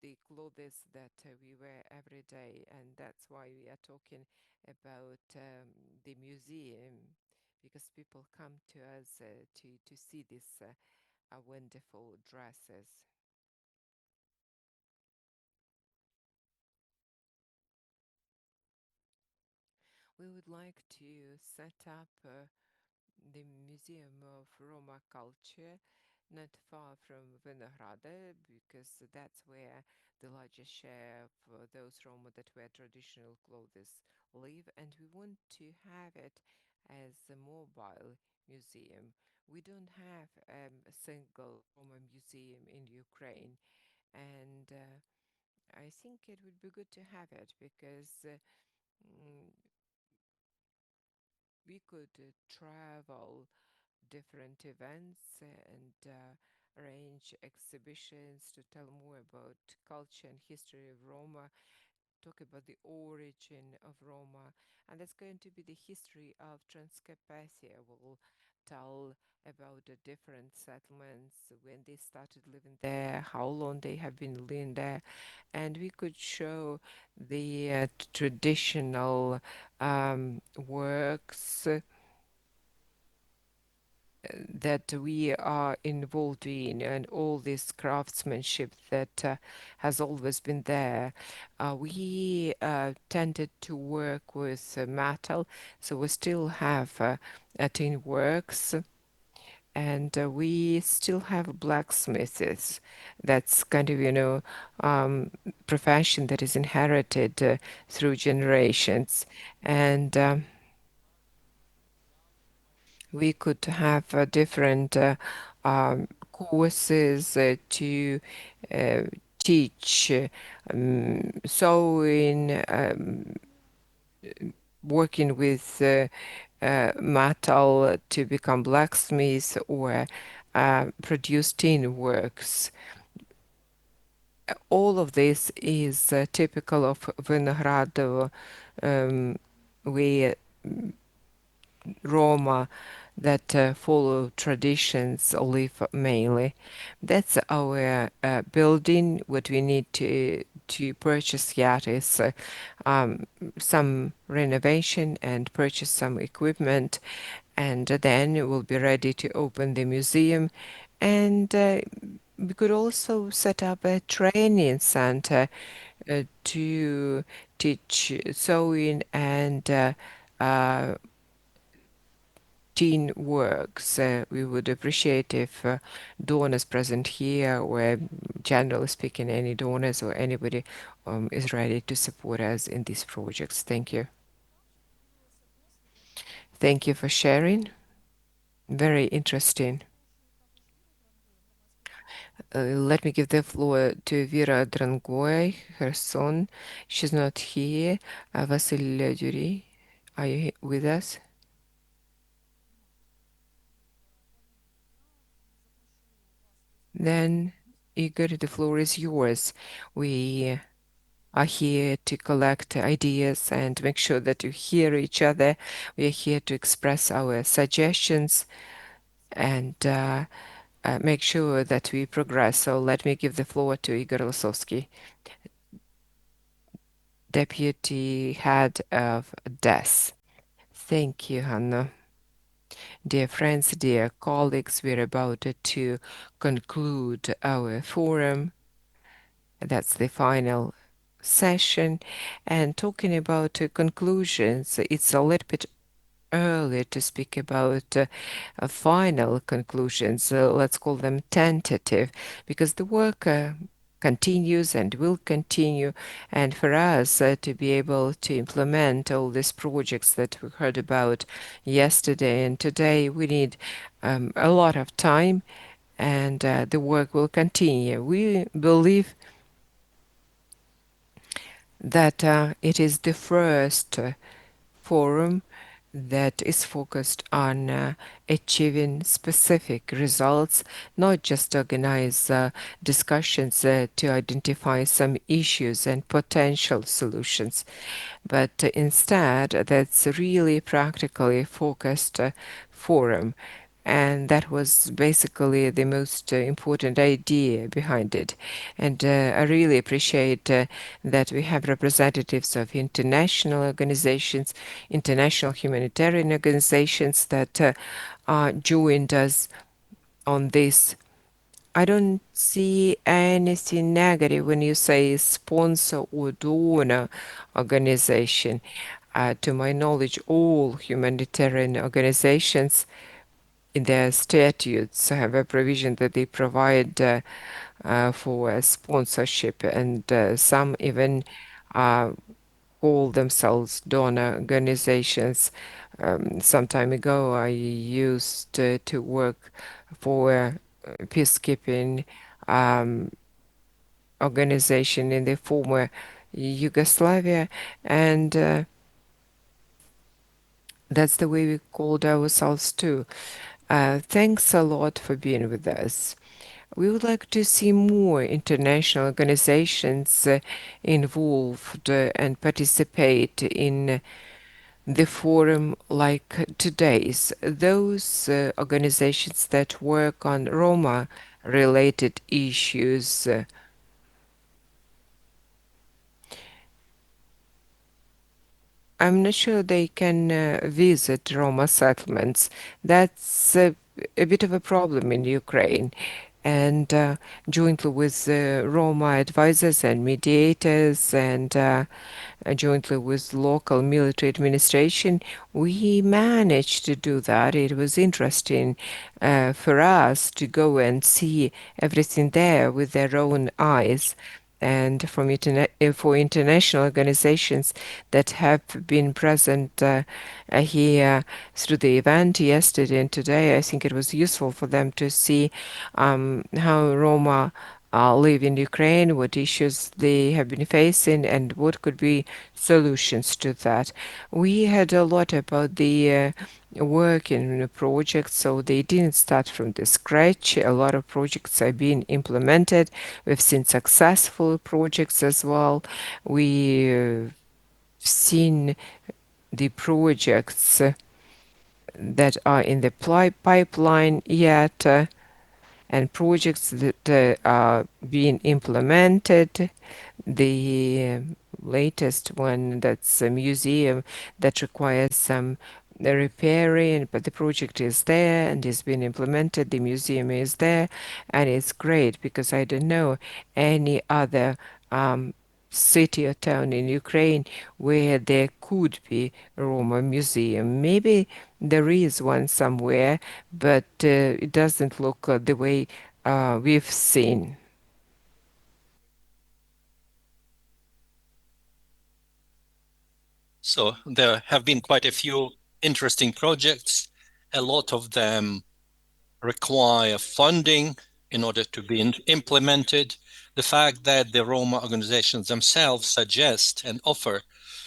the clothes that we wear every day, and that's why we are talking about the museum, because people come to us to see these wonderful dresses. We would like to set up the Museum of Roma Culture not far from Vinohrada, because that's where the largest share of those Roma that wear traditional clothes live, and we want to have it as a mobile museum. We don't have a single Roma museum in Ukraine, and I think it would be good to have it because mm, we could travel different events and arrange exhibitions to tell more about culture and history of Roma, talk about the origin of Roma, and that's going to be the history of Transcarpathia. We'll tell about the different settlements, when they started living there, how long they have been living there, and we could show the traditional works that we are involved in, and all this craftsmanship that has always been there. We tended to work with metal, so we still have tin works, and we still have blacksmiths. That's kind of, profession that is inherited through generations. And we could have different courses to uh, teach sewing, working with metal to become blacksmiths, or produce tin works. All of this is typical of Vinohrad, where Roma that follow traditions live mainly. That's our building. What we need to purchase yet is some renovation and purchase some equipment, and then we'll be ready to open the museum. And we could also set up a training center to teach sewing and uh, teen works. We would appreciate if donors present here, or generally speaking, any donors or anybody is ready to support us in these projects. Thank you. Thank you for sharing. Very interesting. Let me give the floor to Vera Drangoy, her son. She's not here. Vasil Dury, are you with us? Then, Igor, the floor is yours. We are here to collect ideas and make sure that you hear each other. We are here to express our suggestions and make sure that we progress. So let me give the floor to Igor Losovsky, Deputy Head of DES. Thank you, Hannah. Dear friends, dear colleagues, we're about to conclude our forum. That's the final session. And talking about conclusions, it's a little bit early to speak about final conclusions. Let's call them tentative, because the work continues and will continue. And for us to be able to implement all these projects that we heard about yesterday and today, we need a lot of time, and the work will continue. We believe that it is the first forum that is focused on achieving specific results, not just organize discussions to identify some issues and potential solutions, but instead that's really practically focused forum. And that was basically the most important idea behind it. And I really appreciate that we have representatives of international organizations, international humanitarian organizations that joined us on this. I don't see anything negative when you say sponsor or donor organization. To my knowledge, all humanitarian organizations in their statutes have a provision that they provide for sponsorship, and some even call themselves donor organizations. Some time ago, I used to work for peacekeeping um, organization in the former Yugoslavia, and that's the way we called ourselves too. Thanks a lot for being with us. We would like to see more international organizations involved and participate in the forum like today's. Those organizations that work on Roma related issues. I'm not sure they can visit Roma settlements. That's a bit of a problem in Ukraine. And jointly with Roma advisors and mediators and jointly with local military administration, we managed to do that. It was interesting for us to go and see everything there with their own eyes. And for international organizations that have been present here through the event yesterday and today, I think it was useful for them to see how Roma live in Ukraine, what issues they have been facing, and what could be solutions to that. We had a lot about the work in the project, so they didn't start from the scratch. A lot of projects are being implemented. We've seen successful projects as well. We've seen the projects that are in the pipeline yet. And projects that are being implemented. The latest one, that's a museum that requires some repairing, but the project is there and is being implemented. The museum is there, and it's great because I don't know any other city or town in Ukraine where there could be a Roma museum. Maybe there is one somewhere, but it doesn't look the way we've seen. So there have been quite a few interesting projects. A lot of them require funding in order to be implemented. The fact that the Roma organizations themselves suggest and offer,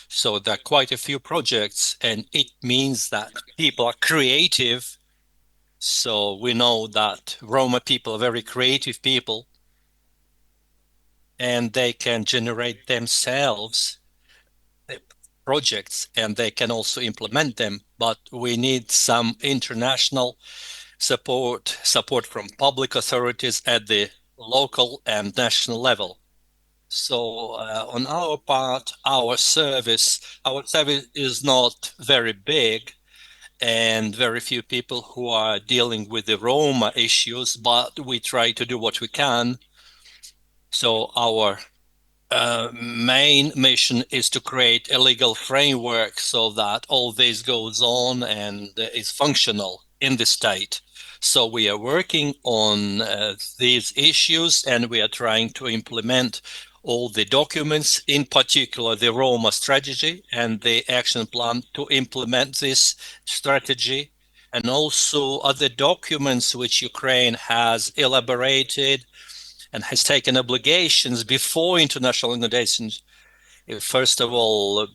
so there are quite a few projects, and it means that people are creative. So we know that Roma people are very creative people, and they can generate themselves projects and they can also implement them. But we need some international support from public authorities at the local and national level. So on our part, our service is not very big and very few people who are dealing with the Roma issues, but we try to do what we can. So our main mission is to create a legal framework so that all this goes on and is functional in the state. So we are working on these issues and we are trying to implement all the documents, in particular the Roma strategy and the action plan to implement this strategy, and also other documents which Ukraine has elaborated and has taken obligations before international organizations First of all,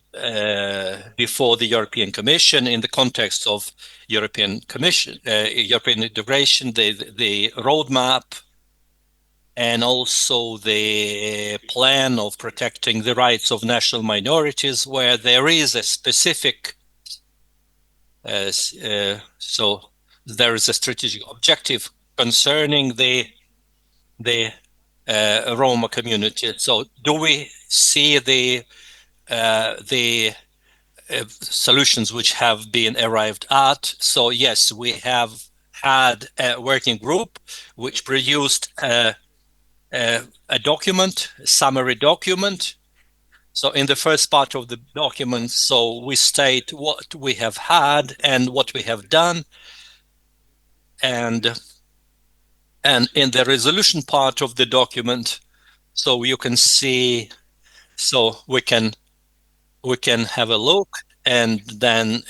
before the European Commission, in the context of European Commission, European integration, the roadmap, and also the plan of protecting the rights of national minorities, where there is a specific, so there is a strategic objective concerning the Roma community. So, do we see the solutions which have been arrived at? So yes, we have had a working group which produced a document, a summary document. So in the first part of the document, so we state what we have had and what we have done, and in the resolution part of the document, so you can see, so we can have a look, and then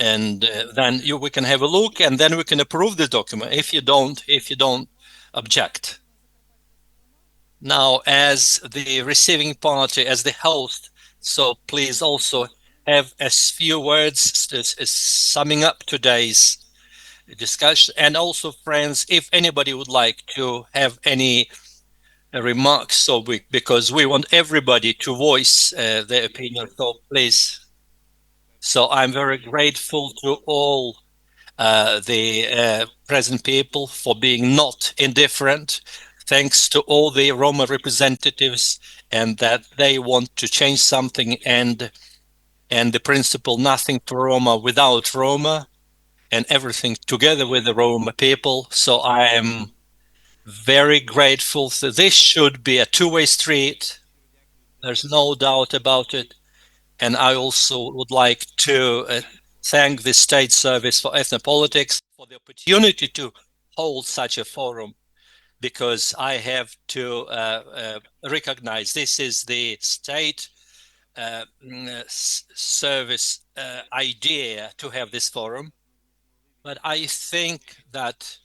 we can have a look, and then we can approve the document if you don't object. Now, as the receiving party, as the host, so please also have a few words summing up today's discussion. And also, friends, if anybody would like to have any remarks, so because we want everybody to voice their opinion, so please. So I'm very grateful to all the present people for being not indifferent. Thanks to all the Roma representatives, and that they want to change something, and the principle nothing to Roma without Roma, and everything together with the Roma people. So I am very grateful. So this should be a two-way street. There's no doubt about it. And I also would like to thank the State Service for Ethnopolitics for the opportunity to hold such a forum, because I have to recognize this is the State Service idea to have this forum. But I think that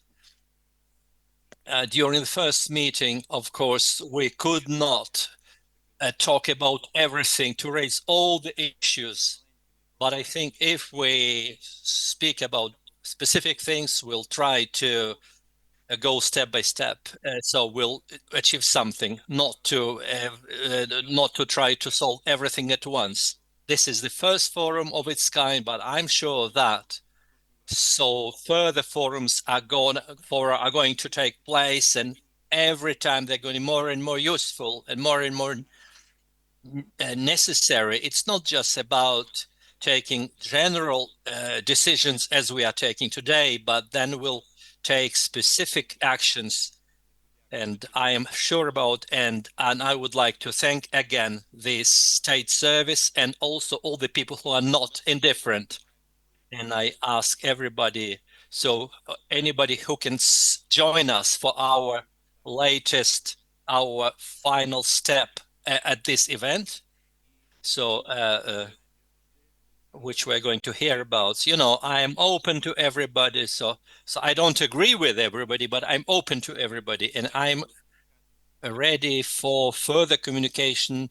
during the first meeting, of course, we could not talk about everything, to raise all the issues. But I think if we speak about specific things, we'll try to go step by step. So we'll achieve something, not to try to solve everything at once. This is the first forum of its kind, but I'm sure that so further forums are going to take place, and every time they're going to be more and more useful and more necessary. It's not just about taking general decisions as we are taking today, but then we'll take specific actions. And I am sure about, and I would like to thank again the State Service and also all the people who are not indifferent. And I ask everybody, so anybody who can join us for our final step at this event, so which we're going to hear about. I am open to everybody, so I don't agree with everybody, but I'm open to everybody, and I'm ready for further communication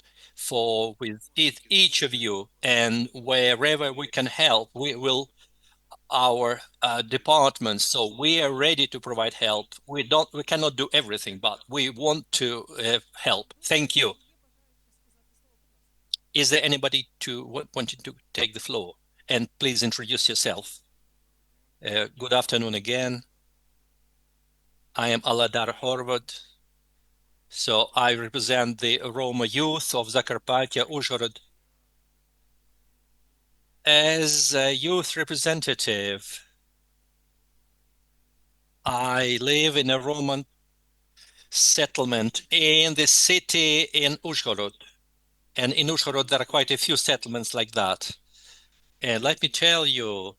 with each of you, and wherever we can help, we will, our departments. So we are ready to provide help. We cannot do everything, but we want to help. Thank you. Is there anybody wanting to take the floor? And please introduce yourself. Good afternoon again. I am Aladar Horvat. So I represent the Roma youth of Zakarpattia, Uzhhorod. As a youth representative, I live in a Roman settlement in the city in Uzhhorod. And in Uzhhorod, there are quite a few settlements like that. And let me tell you,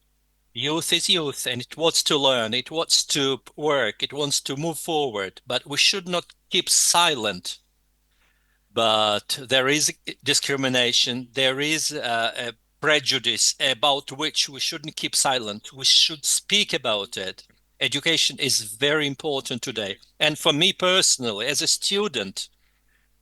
youth is youth, and it wants to learn, it wants to work, it wants to move forward, but we should not keep silent. But there is discrimination, there is a prejudice about which we shouldn't keep silent. We should speak about it. Education is very important today. And for me personally, as a student,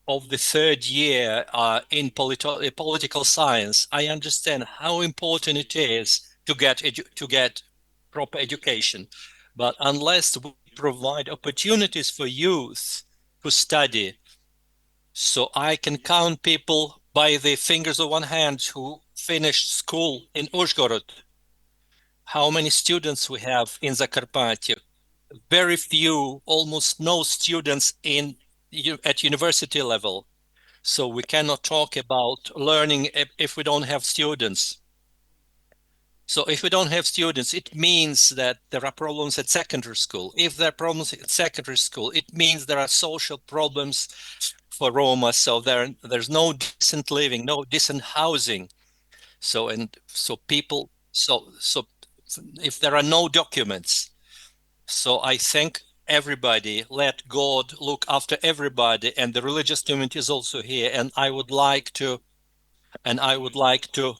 of the third year in political science, I understand how important it is to get proper education. But unless we provide opportunities for youth to study, so I can count people by the fingers of one hand who finished school in Uzhgorod. How many students we have in Zakarpattia? Very few, almost no students at university level. So we cannot talk about learning if we don't have students. So if we don't have students, it means that there are problems at secondary school. If there are problems at secondary school, it means there are social problems for Roma. So there's no decent living, no decent housing. So if there are no documents, so I think everybody, let God look after everybody, and the religious community is also here. And I would like to to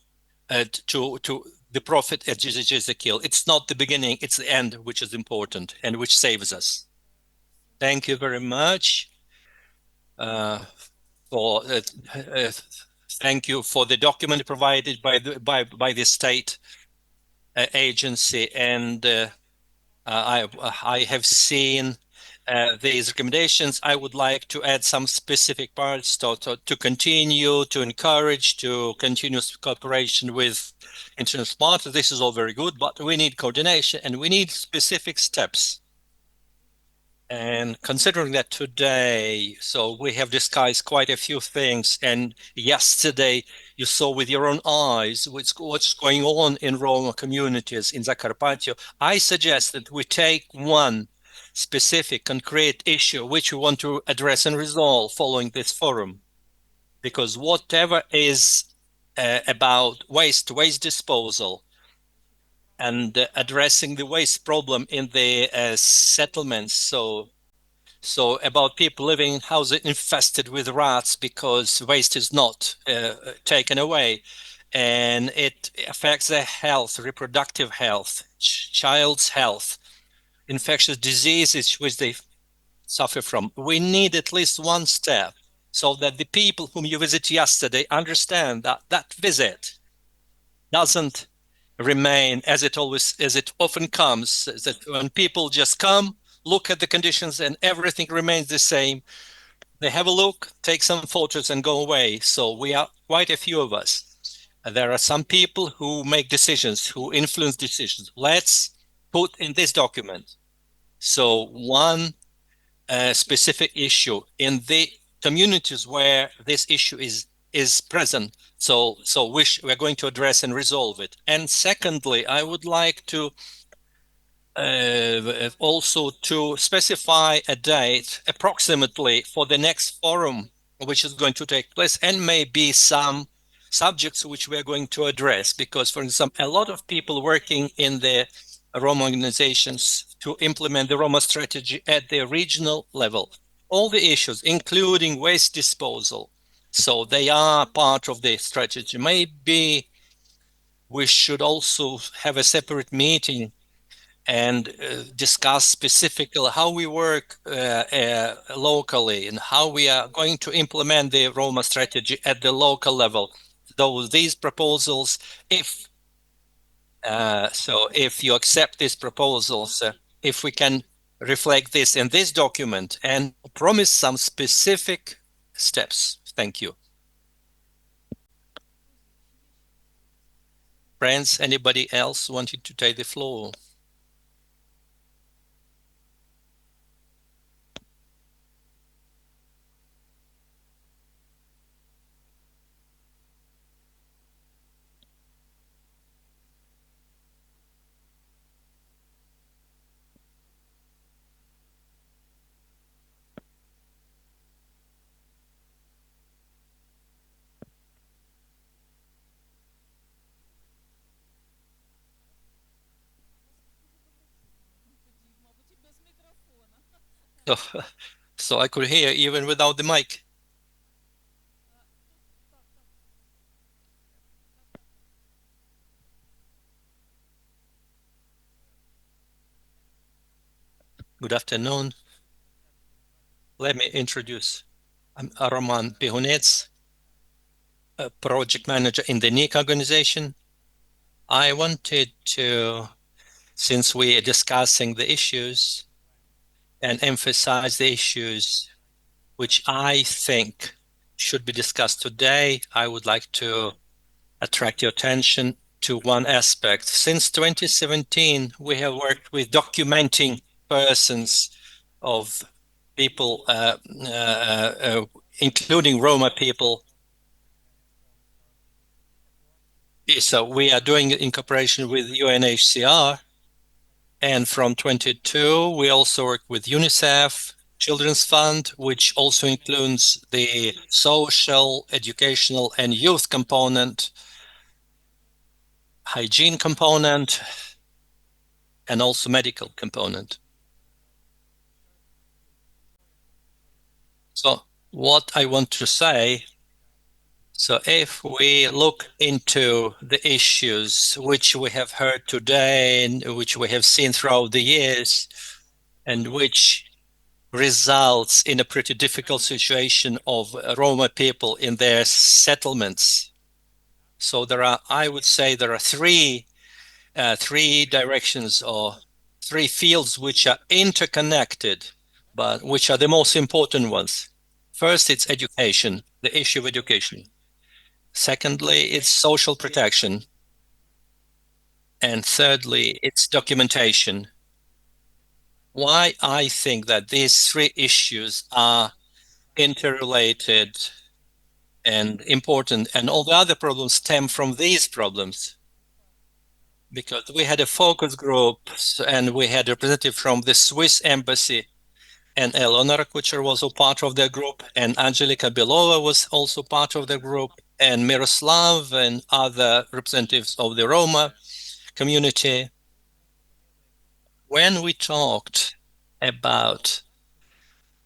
the prophet Ezekiel. It's not the beginning, it's the end which is important and which saves us. Thank you very much for thank you for the document provided by the state agency, and I have seen these recommendations. I would like to add some specific parts to continue, to encourage, to continuous cooperation with international partners. This is all very good, but we need coordination and we need specific steps. And considering that today, so we have discussed quite a few things, and yesterday you saw with your own eyes what's going on in Roma communities in Zakarpattia, I suggest that we take one specific concrete issue which we want to address and resolve following this forum. Because whatever is about waste disposal, and addressing the waste problem in the settlements, so about people living in houses infested with rats because waste is not taken away, and it affects their health, reproductive health, child's health, infectious diseases which they suffer from. We need at least one step so that the people whom you visited yesterday understand that that visit doesn't remain as it often comes, that when people just come, look at the conditions and everything remains the same. They have a look, take some photos and go away. So we are quite a few of us. There are some people who make decisions, who influence decisions. Let's put in this document. So one specific issue in the communities where this issue is present. So we're going to address and resolve it. And secondly, I would like to also to specify a date approximately for the next forum, which is going to take place, and maybe some subjects which we are going to address. Because, for example, a lot of people working in the Roma organizations to implement the Roma strategy at the regional level. All the issues, including waste disposal, so they are part of the strategy. Maybe we should also have a separate meeting and discuss specifically how we work locally and how we are going to implement the Roma strategy at the local level. Though these proposals, if you accept these proposals, if we can reflect this in this document and promise some specific steps. Thank you. Friends, anybody else wanting to take the floor? So, so I could hear even without the mic. Good afternoon. Let me introduce I'm Roman Pihunets, a project manager in the NIC organization. I wanted to, since we are discussing the issues, and emphasize the issues which I think should be discussed today, I would like to attract your attention to one aspect. Since 2017, we have worked with documenting persons of people, including Roma people. So we are doing it in cooperation with UNHCR. And from 22, we also work with UNICEF, Children's Fund, which also includes the social, educational, and youth component, hygiene component, and also medical component. So what I want to say, so if we look into the issues which we have heard today and which we have seen throughout the years, and which results in a pretty difficult situation of Roma people in their settlements. So I would say there are three directions or three fields which are interconnected, but which are the most important ones. First, it's education, the issue of education. Secondly, it's social protection. And thirdly, it's documentation. Why I think that these three issues are interrelated and important, and all the other problems stem from these problems. Because we had a focus group and we had a representative from the Swiss embassy, and Eleonora Kucher was a part of the group, and Angelika Belova was also part of the group, and Miroslav and other representatives of the Roma community. When we talked about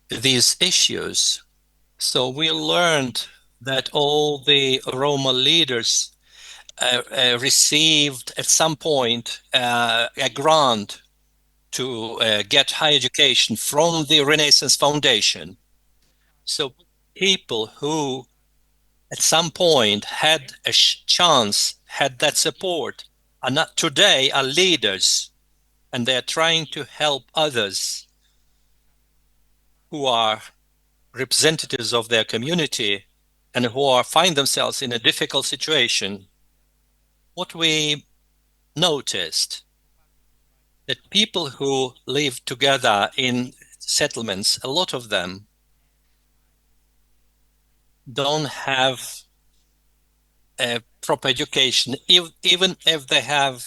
these issues, so we learned that all the Roma leaders received at some point a grant to get higher education from the Renaissance Foundation. So people who at some point had a chance, had that support, are not today are leaders, and they're trying to help others who are representatives of their community and who find themselves in a difficult situation. What we noticed that people who live together in settlements, a lot of them don't have a proper education, even if they have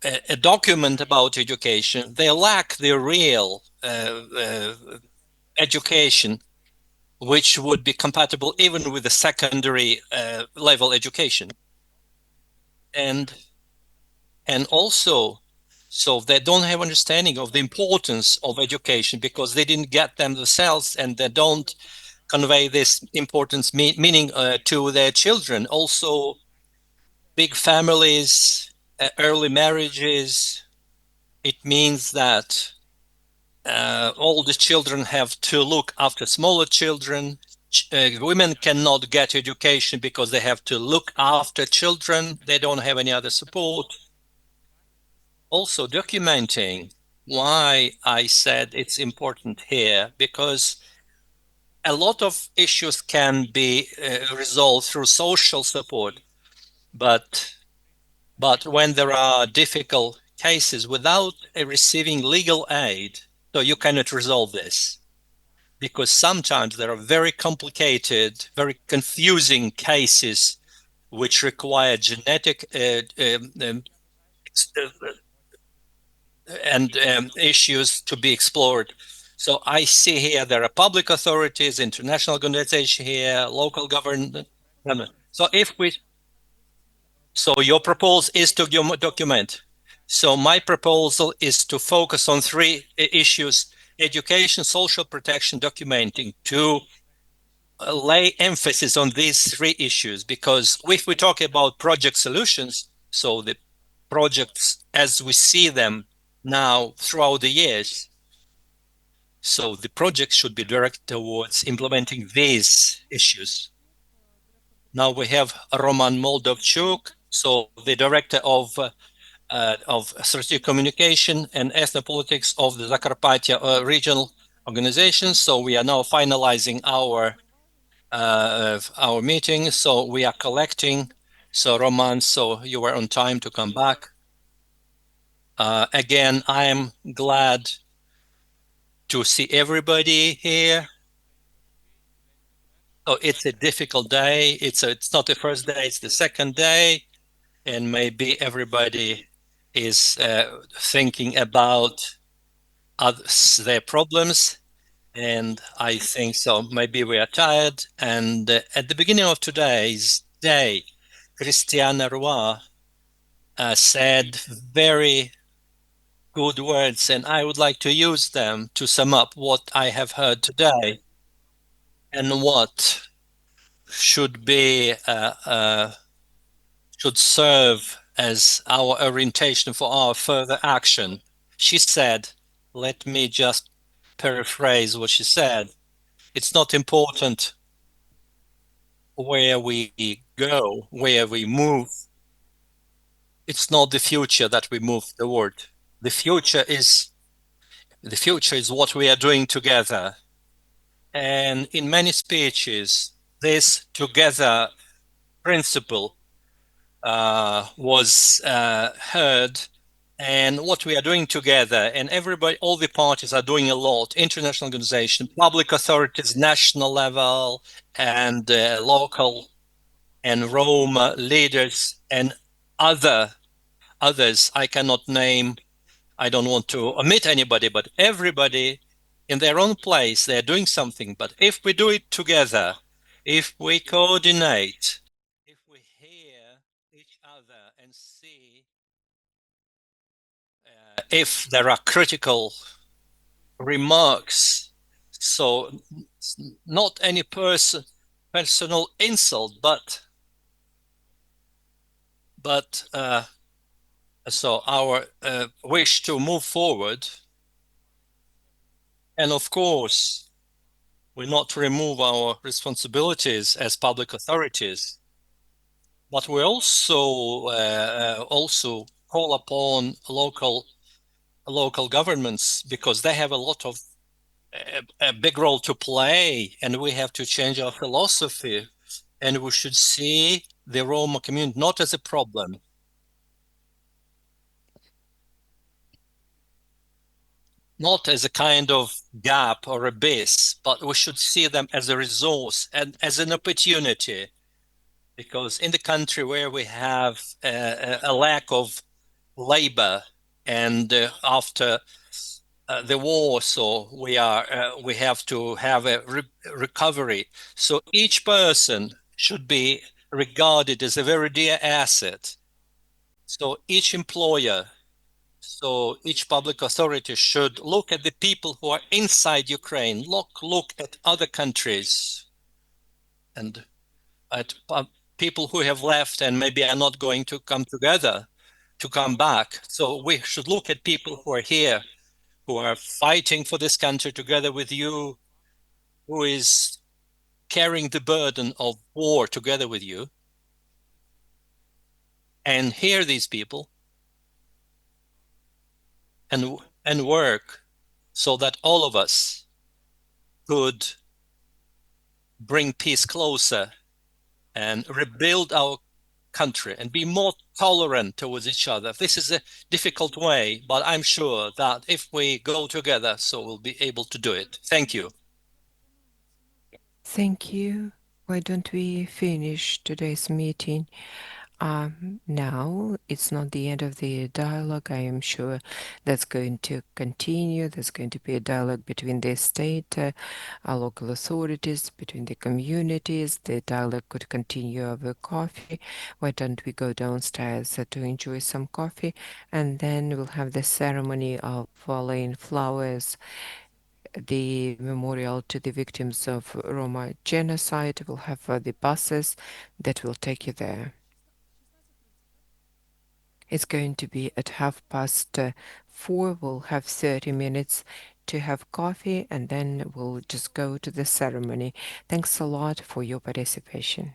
a document about education, they lack the real education, which would be compatible even with the secondary level education. And also, so they don't have understanding of the importance of education because they didn't get them themselves, and they don't convey this importance meaning to their children. Also, big families, early marriages, it means that all the children have to look after smaller children. Women cannot get education because they have to look after children. They don't have any other support. Also documenting why I said it's important here, because a lot of issues can be resolved through social support, but when there are difficult cases without receiving legal aid, so you cannot resolve this, because sometimes there are very complicated, very confusing cases which require genetic and issues to be explored. So I see here there are public authorities, international organization here, local government. So your proposal is to document. So my proposal is to focus on three issues: education, social protection, documenting, to lay emphasis on these three issues, because if we talk about project solutions, so the projects as we see them now throughout the years, So the project should be directed towards implementing these issues. Now we have Roman Moldovchuk, so the director of strategic communication and ethnopolitics of the Zakarpattia regional organization. So we are now finalizing our meeting. So we are collecting. So Roman, so you were on time to come back. Again, I am glad to see everybody here. So it's a difficult day. It's not the first day, it's the second day. And maybe everybody is thinking about their problems. And I think so. Maybe we are tired. And at the beginning of today's day, Christiana Roy said very good words, and I would like to use them to sum up what I have heard today and what should be should serve as our orientation for our further action. She said, let me just paraphrase what she said. It's not important where we go, where we move. It's not the future that we move toward. The future is what we are doing together. And in many speeches, this together principle was heard, and what we are doing together, and everybody, all the parties are doing a lot, international organization, public authorities, national level and local, and Roma leaders and others I cannot name. I don't want to omit anybody, but everybody in their own place, they're doing something. But if we do it together, if we coordinate, if we hear each other and see if there are critical remarks, so not any personal insult, but so our wish to move forward, and of course, we not remove our responsibilities as public authorities, but we also call upon local governments, because they have a lot of a big role to play, and we have to change our philosophy, and we should see the Roma community not as a problem, not as a kind of gap or abyss, but we should see them as a resource and as an opportunity. Because in the country where we have a lack of labor, and after the war, so we have to have a recovery. So each person should be regarded as a very dear asset. So each employer, so each public authority should look at the people who are inside Ukraine, look at other countries, and at people who have left and maybe are not going to come together to come back. So we should look at people who are here, who are fighting for this country together with you, who is carrying the burden of war together with you, and hear these people and work so that all of us could bring peace closer and rebuild our country and be more tolerant towards each other. This is a difficult way, but I'm sure that if we go together, so we'll be able to do it. Thank you. Thank you. Why don't we finish today's meeting? Now it's not the end of the dialogue. I am sure that's going to continue. There's going to be a dialogue between the state, our local authorities, between the communities. The dialogue could continue over coffee. Why don't we go downstairs to enjoy some coffee, and then we'll have the ceremony of laying flowers, the memorial to the victims of Roma genocide. We'll have the buses that will take you there. It's going to be at 4:30. We'll have 30 minutes to have coffee and then we'll just go to the ceremony. Thanks a lot for your participation.